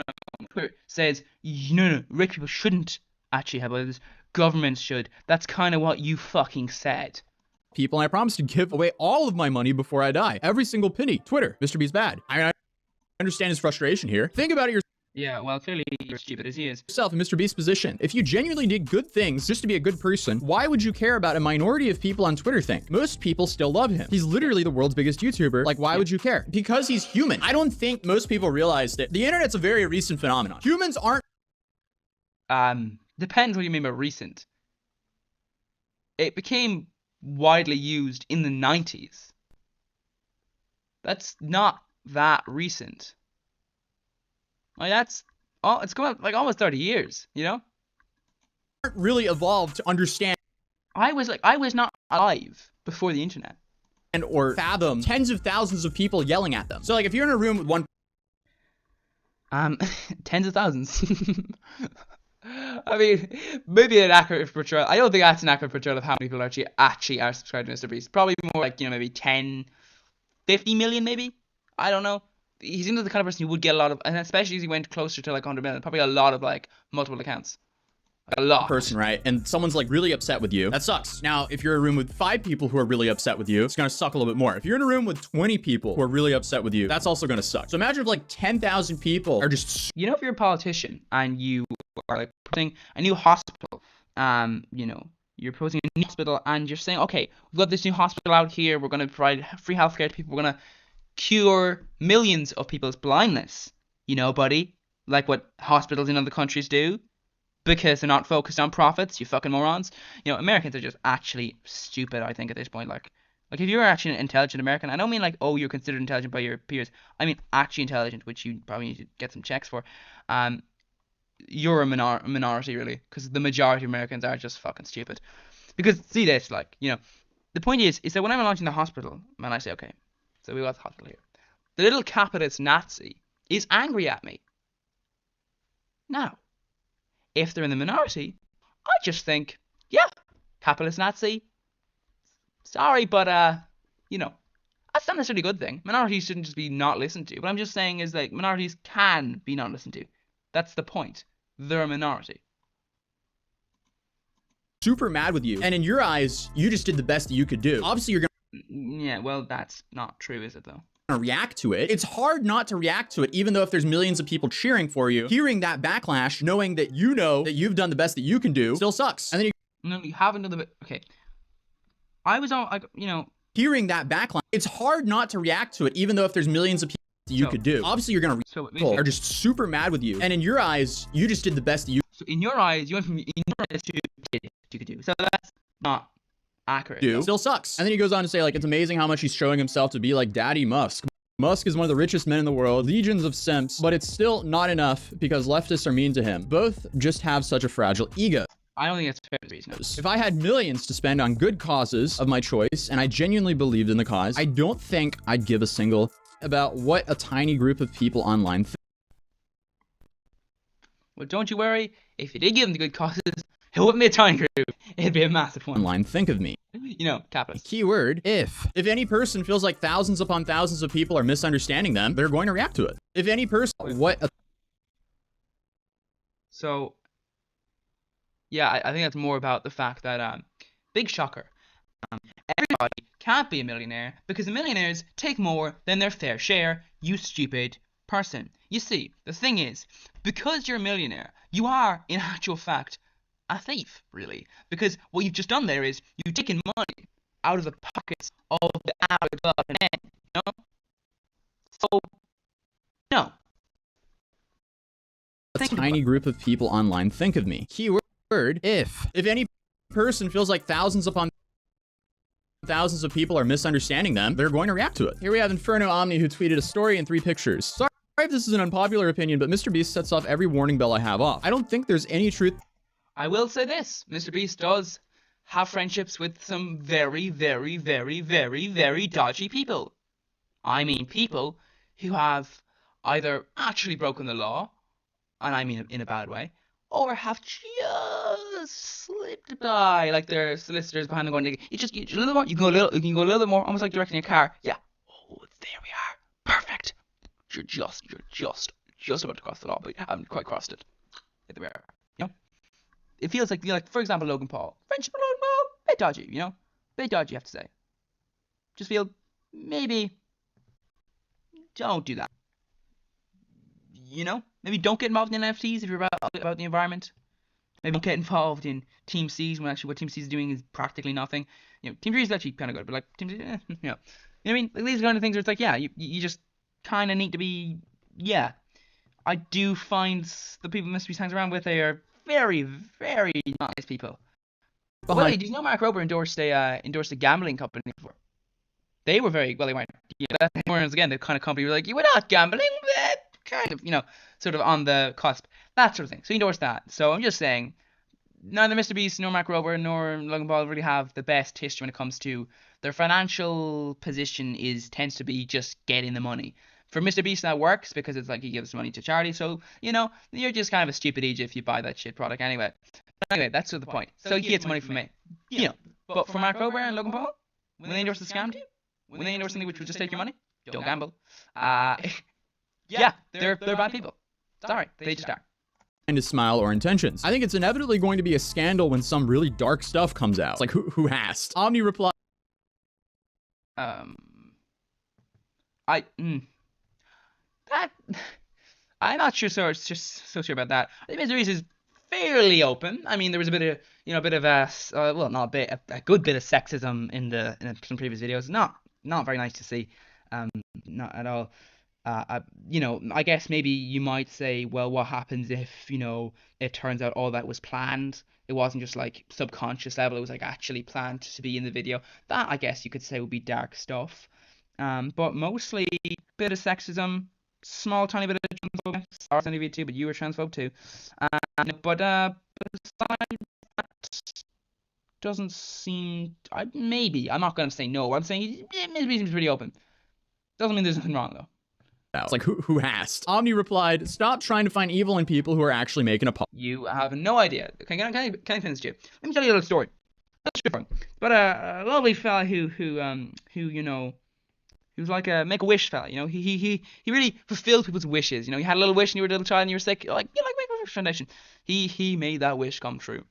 Twitter says, no, rich people shouldn't actually help others. Governments should. That's kind of what you fucking said. People, and I promise to give away all of my money before I die. Every single penny. Twitter, Mr. Beast bad. I understand his frustration here. Think about it yourself. Yeah, well, clearly you're stupid as he is. Yourself in Mr. Beast's position. If you genuinely did good things just to be a good person, why would you care about a minority of people on Twitter think? Most people still love him. He's literally the world's biggest YouTuber. Like, why would you care? Because he's human. I don't think most people realize that the internet's a very recent phenomenon. Humans aren't... Depends what you mean by recent. It became widely used in the 90s. That's not that recent. Like, it's come out like almost 30 years, really evolved to understand. I was not alive before the internet. Or fathom tens of thousands of people yelling at them. So like if you're in a room with one tens of thousands. I mean, maybe an accurate portrayal. I don't think that's an accurate portrayal of how many people actually are subscribed to Mr. Beast. Probably more like, maybe 10, 50 million maybe. I don't know. He seems like the kind of person who would get a lot of, and especially as he went closer to like 100 million, probably a lot of like multiple accounts. A lot. Person, right? And someone's like really upset with you. That sucks. Now, if you're in a room with 5 people who are really upset with you, it's gonna suck a little bit more. If you're in a room with 20 people who are really upset with you, that's also gonna suck. So imagine if like 10,000 people are just... if you're a politician and you are like proposing a new hospital, you're proposing a new hospital and you're saying, okay, we've got this new hospital out here, we're gonna provide free healthcare to people, we're gonna cure millions of people's blindness, buddy, like what hospitals in other countries do. Because they're not focused on profits, you fucking morons. Americans are just actually stupid, I think, at this point. Like if you're actually an intelligent American, I don't mean like, oh, you're considered intelligent by your peers. I mean actually intelligent, which you probably need to get some checks for. You're a minority, really. Because the majority of Americans are just fucking stupid. Because, see this, the point is that when I'm launching the hospital, and I say, okay, so we got the hospital here. The little capitalist Nazi is angry at me. Now, if they're in the minority, I just think, yeah, capitalist Nazi. Sorry, but that's not necessarily a good thing. Minorities shouldn't just be not listened to. What I'm just saying is like minorities can be not listened to. That's the point. They're a minority. Super mad with you, and in your eyes, you just did the best that you could do. Obviously, you're gonna... Yeah, well, that's not true, is it though? React to it. It's hard not to react to it, even though if there's millions of people cheering for you, hearing that backlash, knowing that that you've done the best that you can do, still sucks. And then you haven't done the bit. Okay, I was on, hearing that backlash, it's hard not to react to it, even though if there's millions of people that you could do. Obviously, you're gonna are just super mad with you, and in your eyes, you just did the best that you. So in your eyes, you went from you could do. So that's not accurate. Still sucks. And then he goes on to say, like, it's amazing how much he's showing himself to be like Daddy Musk. Musk is one of the richest men in the world, legions of simps, but it's still not enough because leftists are mean to him. Both just have such a fragile ego. I don't think that's fair reason. If I had millions to spend on good causes of my choice, and I genuinely believed in the cause, I don't think I'd give a single about what a tiny group of people online think. Well, don't you worry. If you did give them the good causes, it wouldn't be a tiny group. It'd be a massive one. Online, think of me. Capitalist. Keyword, if. If any person feels like thousands upon thousands of people are misunderstanding them, they're going to react to it. If any person, So, yeah, I think that's more about the fact that, big shocker, everybody can't be a millionaire because the millionaires take more than their fair share, you stupid person. You see, the thing is, because you're a millionaire, you are, in actual fact, a thief, really. Because what you've just done there is you've taken money out of the pockets of the average man, So, no. A tiny group of people online think of me. Keyword, if. If any person feels like thousands upon thousands of people are misunderstanding them, they're going to react to it. Here we have Inferno Omni, who tweeted a story and 3 pictures. Sorry if this is an unpopular opinion, but Mr. Beast sets off every warning bell I have off. I don't think there's any truth. I will say this, Mr. Beast does have friendships with some very, very, very, very, very dodgy people. I mean people who have either actually broken the law, and I mean in a bad way, or have just slipped by, like their solicitors behind them going, you a little more, you can go a little bit more, almost like directing a car. Yeah. Oh, there we are. Perfect. You're just about to cross the law, but you haven't quite crossed it. There we are. It feels like, for example, Logan Paul. Friendship with Logan Paul, bit dodgy, Bit dodgy, you have to say. Just feel, maybe, don't do that. Maybe don't get involved in NFTs if you're about the environment. Maybe don't get involved in Team C's when actually what Team C is doing is practically nothing. Team 3 is actually kind of good, but like Team C, You know what I mean? Like, these kind of things where it's like, yeah, you just kind of need to be, yeah. I do find the people Mr. Beast hangs around with, they are very, very nice people. Well, did you know Mark Rober endorsed a gambling company before? They were very, well, they weren't, again, the kind of company who were like, you were not gambling, but kind of, sort of on the cusp, that sort of thing. So he endorsed that. So I'm just saying, neither Mr. Beast nor Mark Rober nor Logan Paul really have the best history when it comes to their financial position tends to be just getting the money. For Mr. Beast that works because it's like he gives money to charity, so you're just kind of a stupid idiot if you buy that shit product anyway. But anyway, that's the point. So he gets money from me. But for Mark Rober and Logan Paul, when they endorse a scam to you, when they endorse something which will just take your money, don't gamble. Yeah, they're bad people. Sorry, they just are. And his smile or intentions. I think it's inevitably going to be a scandal when some really dark stuff comes out. It's like, who asked? Omni replied. I'm not sure. So sure about that. I think Mr. Beast is fairly open. I mean, there was a bit of a good bit of sexism in some previous videos. Not very nice to see. Not at all. I guess maybe you might say, well, what happens if, it turns out all that was planned? It wasn't just like subconscious level, it was like actually planned to be in the video. That, I guess you could say, would be dark stuff. But mostly a bit of sexism, small tiny bit of transphobia. Sorry, on TV too, but you were transphobe too. But besides that, doesn't seem. Maybe I'm not gonna say no. I'm saying maybe seems pretty open. Doesn't mean there's nothing wrong though. It's like, who asked? Omni replied, stop trying to find evil in people who are actually making a You have no idea. Can I finish you? Let me tell you a little story. But a lovely fella who was like a Make-A-Wish fella. He really fulfilled people's wishes. You had a little wish and you were a little child and you were sick. Like Make-A-Wish Foundation. He made that wish come true.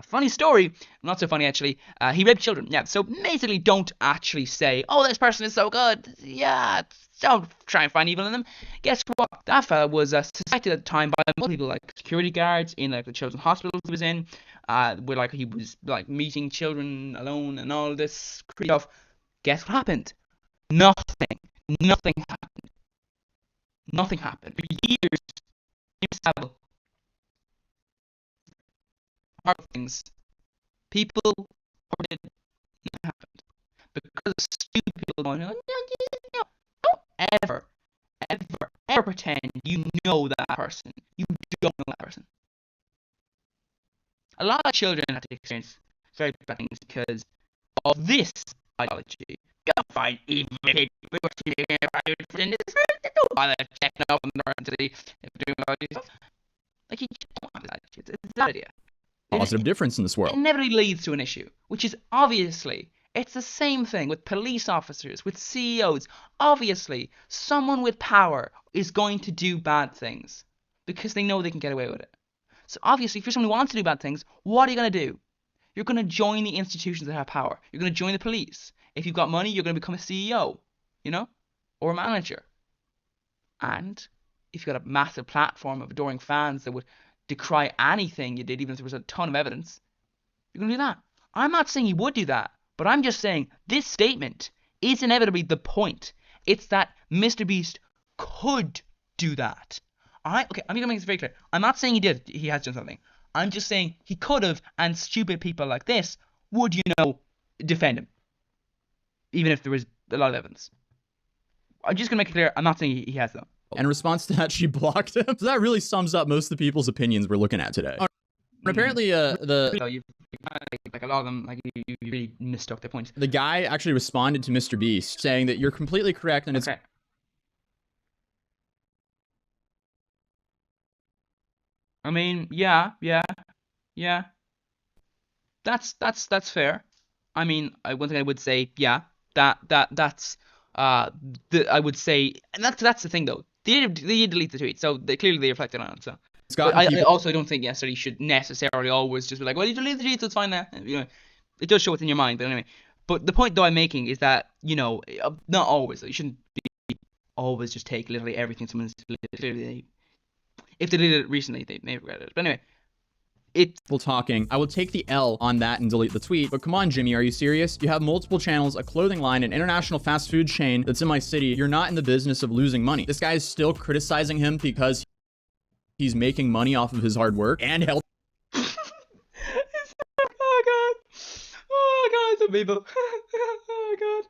Funny story, not so funny actually. He raped children. Yeah, so basically don't actually say, oh, this person is so good. Yeah, don't try and find evil in them. Guess what? That fella was suspected at the time by multiple people, like security guards in like the children's hospitals he was in, where like he was like meeting children alone and all this crazy stuff. Guess what happened? Nothing happened. Nothing happened. For years, things. People reported nothing happened. Because of stupid people going, no, don't ever pretend you know that person. You don't know that person. A lot of children have to experience very bad things because of this ideology. You don't find evil people don't bother checking up on the to see if they're doing all these stuff. Like, you don't want that shit. It's that idea. positive difference in this world. It inevitably leads to an issue, which is obviously, it's the same thing with police officers, with CEOs. Obviously, someone with power is going to do bad things because they know they can get away with it. So obviously, if you're someone who wants to do bad things, what are you going to do? You're going to join the institutions that have power. You're going to join the police. If you've got money, you're going to become a CEO, or a manager. And if you've got a massive platform of adoring fans that would decry anything you did, even if there was a ton of evidence, you're going to do that. I'm not saying you would do that, but I'm just saying this statement is inevitably the point. It's that Mr. Beast could do that. Okay, I'm going to make this very clear. I'm not saying he has done something. I'm just saying he could have, and stupid people like this would, defend him. Even if there was a lot of evidence. I'm just going to make it clear, I'm not saying he has, though. In response to that, she blocked him. So that really sums up most of the people's opinions we're looking at today. Apparently, like a lot of them, like you really mistook their points. The guy actually responded to Mr. Beast saying that you're completely correct and it's... Okay. I mean, yeah. That's fair. I mean, one thing I would say, yeah, that's I would say, and that's the thing though. They did delete the tweet, so clearly they reflected on it. So I also don't think you should necessarily always just be like, well, you delete the tweet, so it's fine now. It does show what's in your mind, but anyway. But the point though I'm making is that not always. You shouldn't always just take literally everything someone's literally. If they did it recently, they may regret it. But anyway, people talking. I will take the L on that and delete the tweet. But come on, Jimmy, are you serious? You have multiple channels, a clothing line, an international fast food chain that's in my city. You're not in the business of losing money. This guy is still criticizing him because he's making money off of his hard work and help. Oh God, some people. Oh God,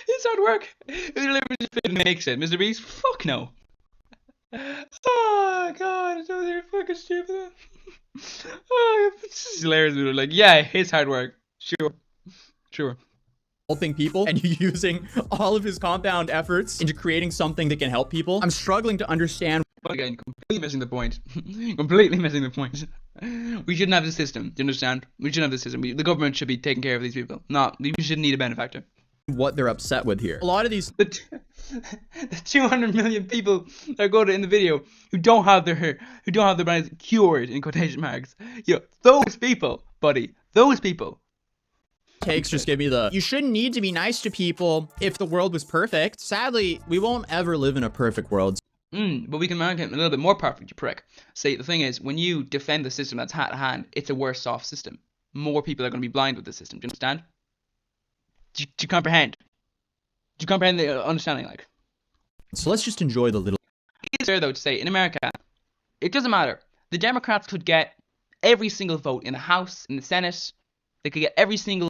his hard work. It makes it. Mr. Beast, fuck no. Oh God. They're fucking stupid. Oh, it's hilarious. Like, yeah, it's hard work. Sure. Helping people and using all of his compound efforts into creating something that can help people. I'm struggling to understand. Again, completely missing the point. Completely missing the point. We shouldn't have the system. Do you understand? We shouldn't have the system. The government should be taking care of these people. We shouldn't need a benefactor. What they're upset with here. A lot of these the 200 million people that go to in the video who don't have their brains cured in quotation marks. Those people, buddy. Those people. Takes just give me the you shouldn't need to be nice to people if the world was perfect. Sadly, we won't ever live in a perfect world. But we can make it a little bit more perfect, you prick. See, the thing is, when you defend the system that's hand to hand, it's a worse off system. More people are going to be blind with the system. Do you understand? Do you comprehend? Do you comprehend the understanding, like? So let's just enjoy the little. It's fair, though, to say, in America, it doesn't matter. The Democrats could get every single vote in the House, in the Senate. They could get every single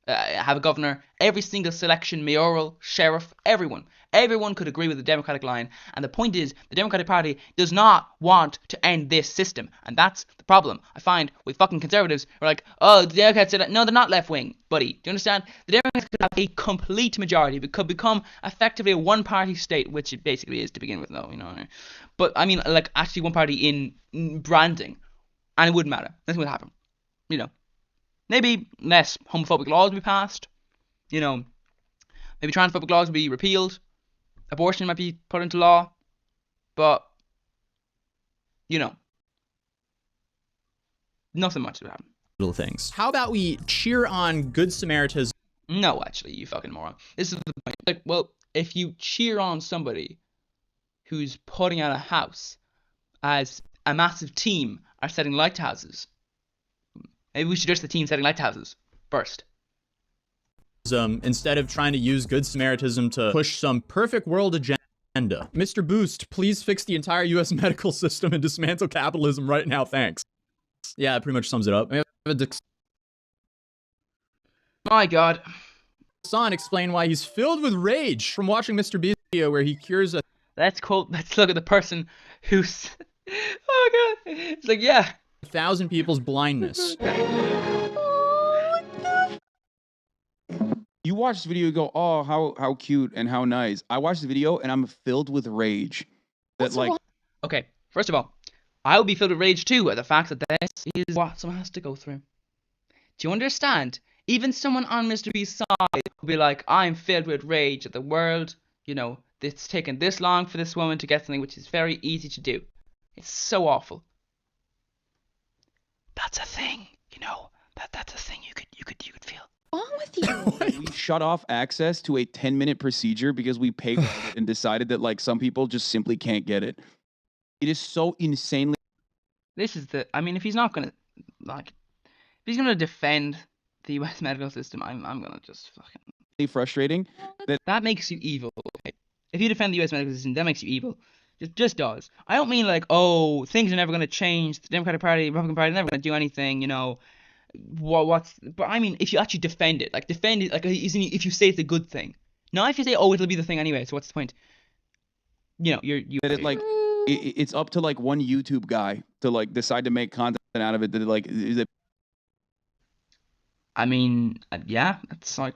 have a governor, every single selection, mayoral, sheriff, everyone could agree with the Democratic line. And the point is, the Democratic Party does not want to end this system, and that's the problem I find with fucking conservatives. We're like, oh, the Democrats said, no, they're not left wing, buddy. Do you understand? The Democrats could have a complete majority. It could become effectively a one-party state, which it basically is to begin with, though. But I mean, like, actually one party in branding, and it wouldn't matter. Nothing would happen. Maybe less homophobic laws would be passed. Maybe transphobic laws would be repealed. Abortion might be put into law. But, nothing much would happen. Little things. How about we cheer on Good Samaritism? No, actually, you fucking moron. This is the point. Like, well, if you cheer on somebody who's putting out a house as a massive team are setting lighthouses, maybe we should just the team setting lighthouses first. Instead of trying to use Good Samaritism to push some perfect world agenda. Mr. Boost, please fix the entire U.S. medical system and dismantle capitalism right now, thanks. Yeah, it pretty much sums it up. My God. Son explain why he's filled with rage from watching Mr. Beast's video where he cures a... Let's look at the person who's... Oh, God. It's like, yeah. 1,000 people's blindness. You watch this video, you go, oh, how cute and how nice. I watched the video and I'm filled with rage. Okay, first of all, I will be filled with rage too at the fact that this is what someone has to go through. Do you understand? Even someone on Mr. B's side will be like, I'm filled with rage at the world. It's taken this long for this woman to get something which is very easy to do. It's so awful. That's a thing, that's a thing you could feel. What's wrong with you? We shut off access to a 10-minute procedure because we paid and decided that like some people just simply can't get it. It is so insanely. This is if he's not gonna if he's gonna defend the U.S. medical system, I'm gonna just fucking frustrating. That makes you evil. Okay? If you defend the U.S. medical system, that makes you evil. Just does. I don't mean like, oh, things are never gonna change. The Democratic Party, the Republican Party, are never gonna do anything. But I mean, if you actually defend it, if you say it's a good thing, not if you say, oh, it'll be the thing anyway. So what's the point? It's up to like one YouTube guy to like decide to make content out of it. That like is it? I mean, yeah, that's like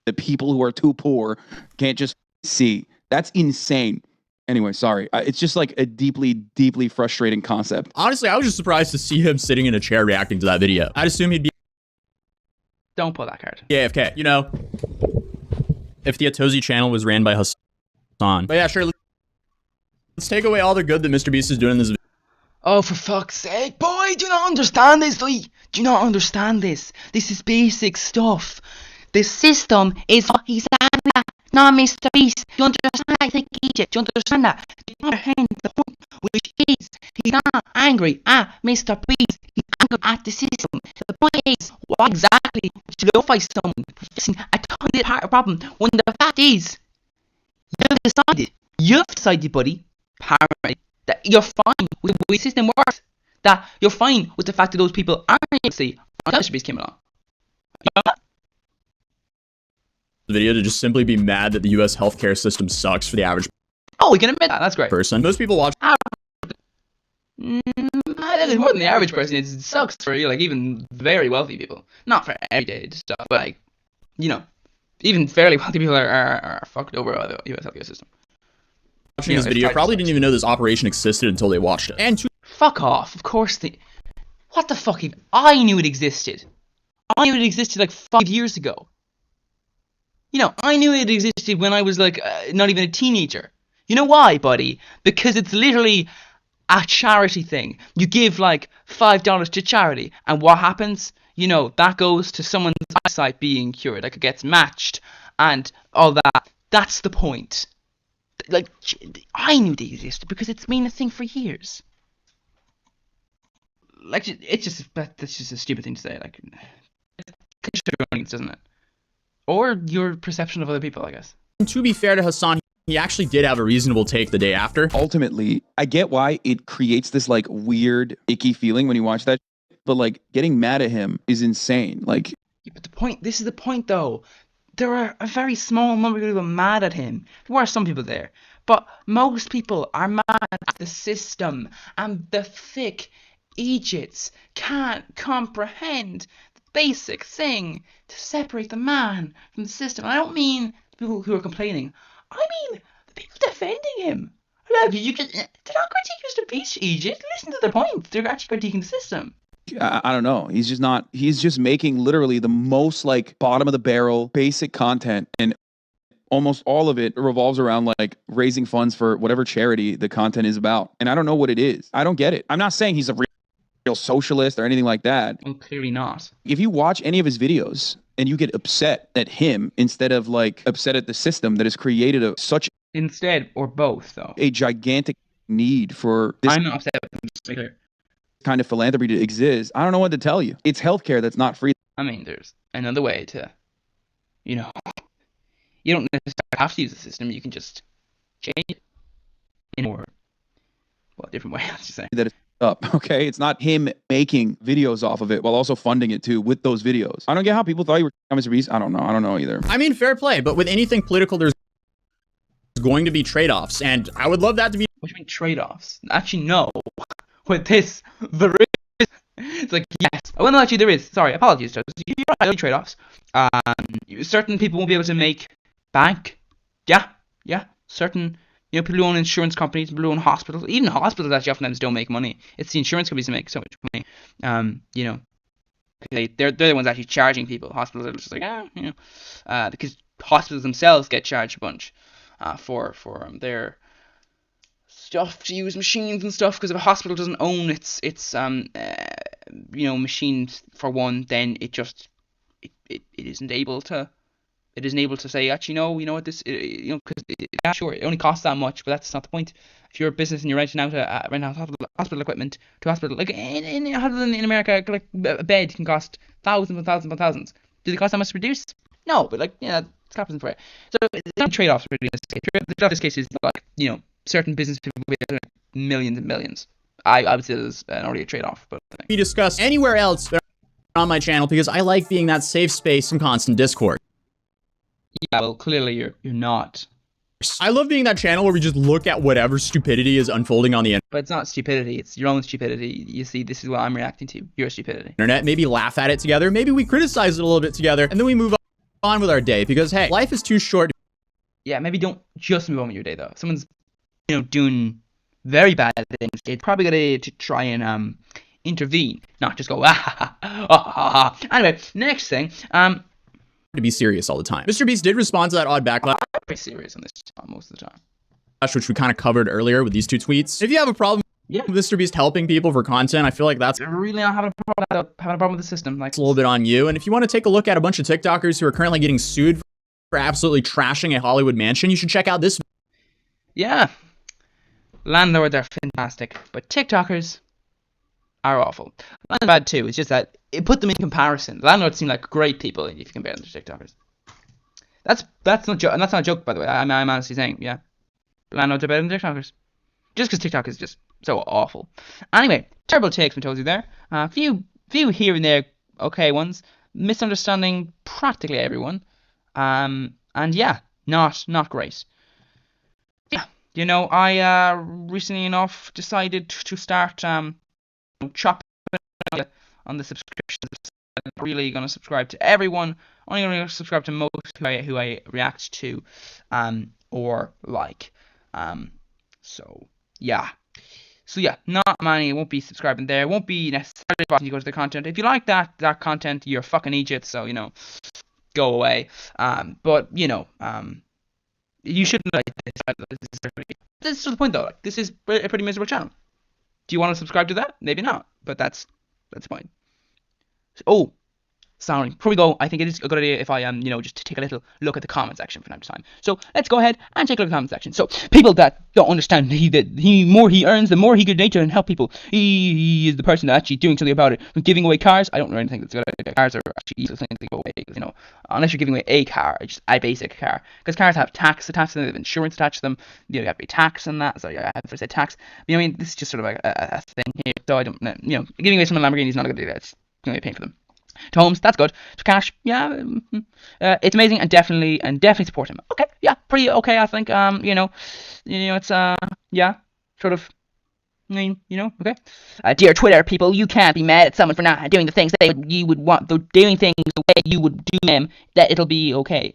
the people who are too poor can't just see. That's insane. Anyway, sorry. It's just like a deeply, deeply frustrating concept. Honestly, I was just surprised to see him sitting in a chair reacting to that video. I'd assume he'd be... Don't pull that card. AFK. If the Atozy channel was ran by Hassan. But yeah, sure. Let's take away all the good that Mr. Beast is doing in this video. Oh, for fuck's sake, boy, do you not understand this? Do you not understand this? This is basic stuff. The system is what he's angry at, not Mr. Beast. Do you understand? I think Egypt. Do you understand that? Do you understand the point, which is he's not angry at Mr. Beast. He's angry at the system. The point is, what exactly would you notify someone fixing a tiny part of the problem when the fact is, you've decided, buddy, apparently, that you're fine with the way the system works. That you're fine with the fact that those people aren't able to see until Mr. Beast came along. Video to just simply be mad that the U.S. healthcare system sucks for the average we can admit that. That's great. person. Most people watch I think it's more than the average person. It sucks for like even very wealthy people. Not for everyday stuff, but like, you know, even fairly wealthy people are fucked over by the U.S. healthcare system. Watching this video probably didn't even know this operation existed until they watched it. And fuck off. Of course they. What the fuck? I knew it existed. I knew it existed like 5 years ago. You know, I knew it existed when I was like not even a teenager. You know why, buddy? Because it's literally a charity thing. You give like $5 to charity, and what happens? You know, that goes to someone's eyesight being cured. Like it gets matched and all that. That's the point. Like, I knew they existed because it's been a thing for years. Like, that's just a stupid thing to say. Like, it's doesn't it? Or your perception of other people, I guess. To be fair to Hassan, he actually did have a reasonable take the day after. Ultimately, I get why it creates this like weird, icky feeling when you watch that, but like getting mad at him is insane. Like, yeah, but this is the point though. There are a very small number of people mad at him. There are some people there. But most people are mad at the system, and the thick idiots can't comprehend the basic thing to separate the man from the system. And I don't mean the people who are complaining. I mean the people defending him. Look, they're not critiquing Mr. Beast, Egypt. Listen to their points. They're actually critiquing the system. I don't know. He's just making literally the most like bottom of the barrel basic content, and almost all of it revolves around like raising funds for whatever charity the content is about. And I don't know what it is. I don't get it. I'm not saying he's a real socialist or anything like that. Well, clearly not. If you watch any of his videos and you get upset at him instead of like upset at the system that has created such instead or both though a gigantic need for this I'm not upset with him, just to be clear. Kind of philanthropy to exist, I don't know what to tell you. It's healthcare that's not free. I mean, there's another way to, you know, you don't necessarily have to use the system. You can just change it in a more, well, different way. Let's just say that it's up. Okay, it's not him making videos off of it while also funding it too with those videos. I don't get how people thought you were Mr. Beast. I don't know either. I mean, fair play, but with anything political, there's going to be trade-offs, and I would love that to be. What do you mean trade-offs? Actually, no. With this, there is. It's like, yes. Well, no, actually, there is. Sorry, apologies, Joe. You're right, there'll be trade-offs. Certain people won't be able to make bank. Yeah. Certain, people who own insurance companies, people who own hospitals. Even hospitals actually oftentimes don't make money. It's the insurance companies that make so much money. They're the ones actually charging people. Hospitals are just like, because hospitals themselves get charged a bunch for their stuff to use machines and stuff, because if a hospital doesn't own its machines for one, then it isn't able to say, actually, no, you know what, this, because sure, it only costs that much, but that's not the point. If you're a business and you're renting out hospital equipment to hospital, like in America, like a bed can cost thousands and thousands and thousands. Do they cost that much to produce? No, but it's happening for it. So it's not trade-offs really in this case. The trade-off in this case is like, certain business people with millions and millions. I would say there's an already a trade-off, but we discuss anywhere else on my channel because I like being that safe space from constant discord. Yeah, well, clearly you're not. I love being that channel where we just look at whatever stupidity is unfolding on the internet. But it's not stupidity, it's your own stupidity. You see, this is what I'm reacting to, your stupidity. Maybe laugh at it together, maybe we criticize it a little bit together, and then we move on with our day, because hey, life is too short. Yeah, maybe don't just move on with your day though. Someone's doing very bad things. It's probably gonna to try and intervene, not just go Anyway, next thing, to be serious all the time. Mr. Beast did respond to that odd backlash. I'm pretty serious on this most of the time. Which we kind of covered earlier with these two tweets. If you have a problem with Mr. Beast helping people for content, I feel like that's really not having a problem with the system. Like, it's a little bit on you. And if you want to take a look at a bunch of TikTokers who are currently getting sued for absolutely trashing a Hollywood mansion, you should check out this. Yeah. Landlords are fantastic, but TikTokers are awful. Landlords are bad too. It's just that it put them in comparison. Landlords seem like great people if you compare them to TikTokers. That's not a joke, by the way. I'm honestly saying, yeah, landlords are better than TikTokers. Just because TikTok is just so awful. Anyway, terrible takes from Atozy there. Few here and there okay ones. Misunderstanding practically everyone. And yeah, not great. Yeah, You know, I recently enough decided to start chopping on the subscriptions. I'm not really gonna subscribe to everyone. Only gonna subscribe to most who I react to, or like. So yeah. So yeah, not many won't be subscribing there. Won't be necessarily watching you go to the content. If you like that content, you're fucking Egypt. So go away. But you shouldn't like this. This is the point though. Like, this is a pretty miserable channel. Do you want to subscribe to that? Maybe not. But that's fine. Oh, sorry. Before we go, I think it is a good idea if I just take a little look at the comment section from time to time. So let's go ahead and take a look at the comment section. So people that don't understand the more he earns, the more he good natured and help people. He is the person that's actually doing something about it. With giving away cars, I don't really think that's good. Cars are actually easy thing to go away. Unless you're giving away a car, just a basic car, because cars have tax attached to them, they have insurance attached to them. You have to pay tax on that. So I have to say tax. But, I mean, this is just sort of like a thing here. So I don't, giving away someone a Lamborghini is not a good idea. It's going to be paying for them. To homes, that's good. To cash, yeah, it's amazing and definitely support him. Okay, yeah, pretty okay, I think. It's yeah, sort of. Okay. Dear Twitter people, you can't be mad at someone for not doing the things that you would want. They're doing things the way you would do them. That it'll be okay.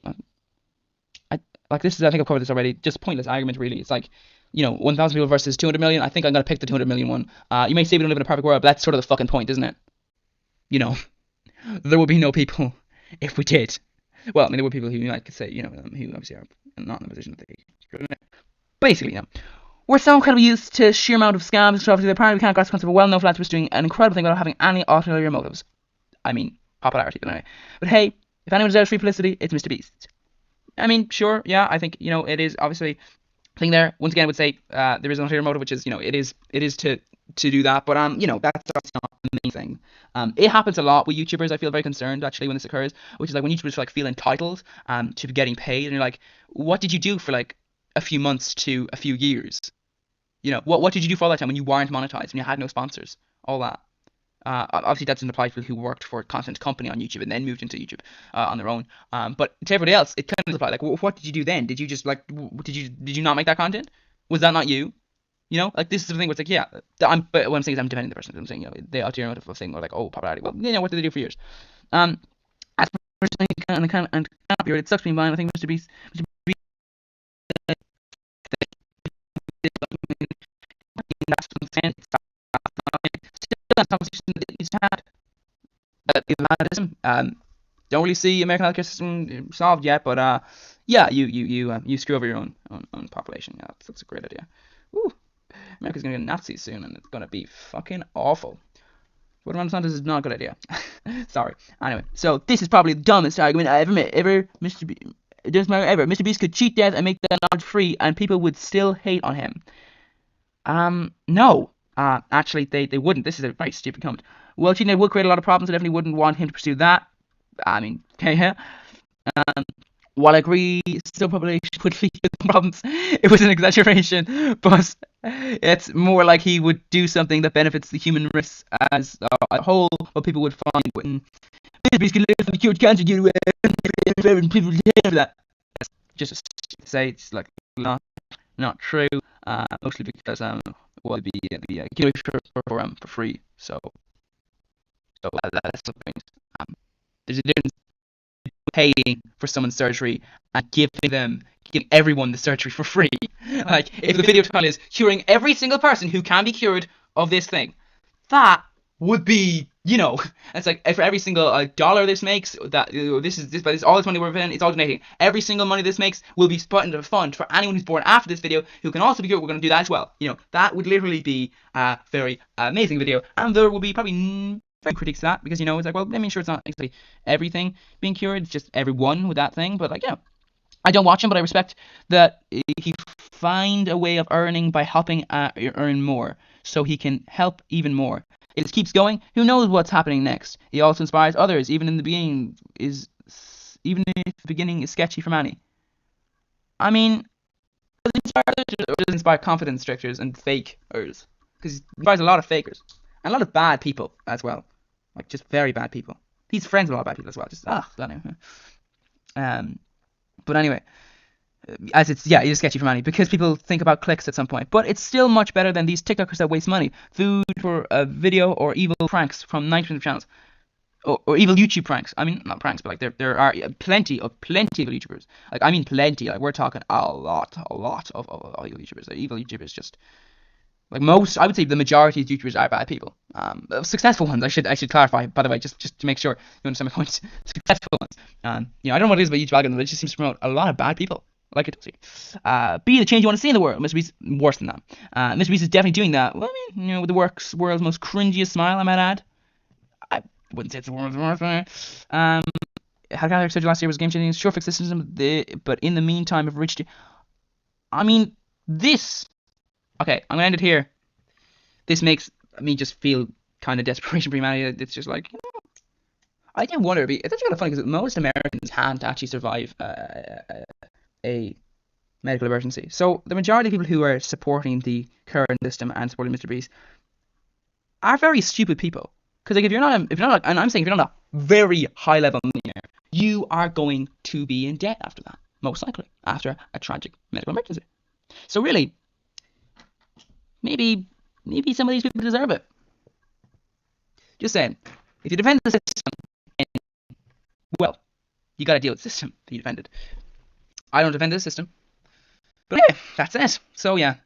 I think I've covered this already. Just pointless argument, really. It's like, 1,000 people versus 200 million. I think I'm gonna pick the 200 million one. You may say we don't live in a perfect world, but that's sort of the fucking point, isn't it? There would be no people if we did. Well, I mean, there would be people who could say, who obviously are not in a position that they could. Basically, we're so incredibly used to sheer amount of scams and stuff. Apparently, we can't grasp the concept of a well-known philanthropist doing an incredible thing without having any ulterior motives. I mean, popularity, but anyway. But hey, if anyone deserves free publicity, it's Mr. Beast. I mean, sure, yeah, I think it is obviously a thing there. Once again, I would say there is an ulterior motive, which is it is to do that, but that's not the main thing. It happens a lot with YouTubers. I feel very concerned actually when this occurs, which is like when YouTubers feel entitled to be getting paid, and you're like, what did you do for like a few months to a few years? What did you do for all that time when you weren't monetized and you had no sponsors? All that. Obviously that doesn't apply to people who worked for a content company on YouTube and then moved into YouTube on their own. But to everybody else, it kind of applies. Like, what did you do then? Did you just did you not make that content? Was that not you? This is the thing where it's like, yeah, but what I'm saying is I'm defending the person. I'm saying, the ulterior motive of saying, or like, oh, popularity. Well, what did they do for years? As for and kind of period, it sucks being blind. I think Mr. Beast that's conversation that he's had. Don't really see American healthcare system solved yet, but yeah, you screw over your own population. Yeah, that's a great idea. Woo. America's gonna get Nazis soon, and it's gonna be fucking awful. What I'm understanding is not a good idea. Sorry. Anyway, so this is probably the dumbest argument I ever made. Mr. Beast could cheat death and make that knowledge free, and people would still hate on him. No. Actually, they wouldn't. This is a very stupid comment. Well, cheating would create a lot of problems. I definitely wouldn't want him to pursue that. I mean, okay, yeah. While I agree, still probably would lead to problems. It was an exaggeration, but it's more like he would do something that benefits the human race as a whole. What people would find when can live and cured cancer, people for that. Just to say, it's like not true. Mostly because well, it'd be give it for free. So that's something. There's a difference paying for someone's surgery and giving everyone the surgery for free. Like, if the video title is curing every single person who can be cured of this thing, that would be, it's like for every single dollar this makes, that this all this money we're paying, it's all donating. Every single money this makes will be put into a fund for anyone who's born after this video who can also be cured. We're going to do that as well. That would literally be a very amazing video, and there will be probably very critics to that, because it's like, well, I mean, sure, it's not exactly everything being cured, it's just everyone with that thing, but like, I don't watch him, but I respect that he find a way of earning by helping earn more, so he can help even more. It just keeps going. Who knows what's happening next? He also inspires others, even if the beginning is sketchy for many. I mean, does it inspire others, or does it inspire confidence tricksters and fakers? Because he inspires a lot of fakers and a lot of bad people as well. Like, just very bad people. He's friends with a lot of bad people as well. Just anyway. But anyway, As it's, yeah, it is sketchy for money because people think about clicks at some point. But it's still much better than these TikTokers that waste money. Food for a video or evil pranks from 90% of channels. Or evil YouTube pranks. I mean, not pranks, but like there are plenty of evil YouTubers. Like, I mean plenty. Like, we're talking a lot of evil YouTubers. Like, evil YouTubers just, like, most, I would say the majority of YouTubers are bad people. Successful ones, I should clarify, by the way, just to make sure you understand my point. Successful ones. I don't know what it is about YouTube algorithm, but it just seems to promote a lot of bad people. Like Atozy. Be the change you want to see in the world. Mr. Beast, worse than that. Mr. Beast is definitely doing that. Well, I mean, with the world's most cringiest smile, I might add. I wouldn't say it's the world's worst. How can I said last year was game changing? Sure, fix the system, but in the meantime, have reached. I mean, this. Okay, I'm gonna end it here. This makes me just feel kind of desperation premeditated. It's just like, I do wonder. It's actually kind of funny because most Americans can't actually survive a medical emergency. So the majority of people who are supporting the current system and supporting Mr. Beast are very stupid people. Because like, if you're not like, and I'm saying if you're not a very high level millionaire, you are going to be in debt after that, most likely after a tragic medical emergency. So really, maybe some of these people deserve it. Just saying, if you defend the system, well, you got to deal with the system that you defended. I don't defend this system. But yeah, that's it. So yeah,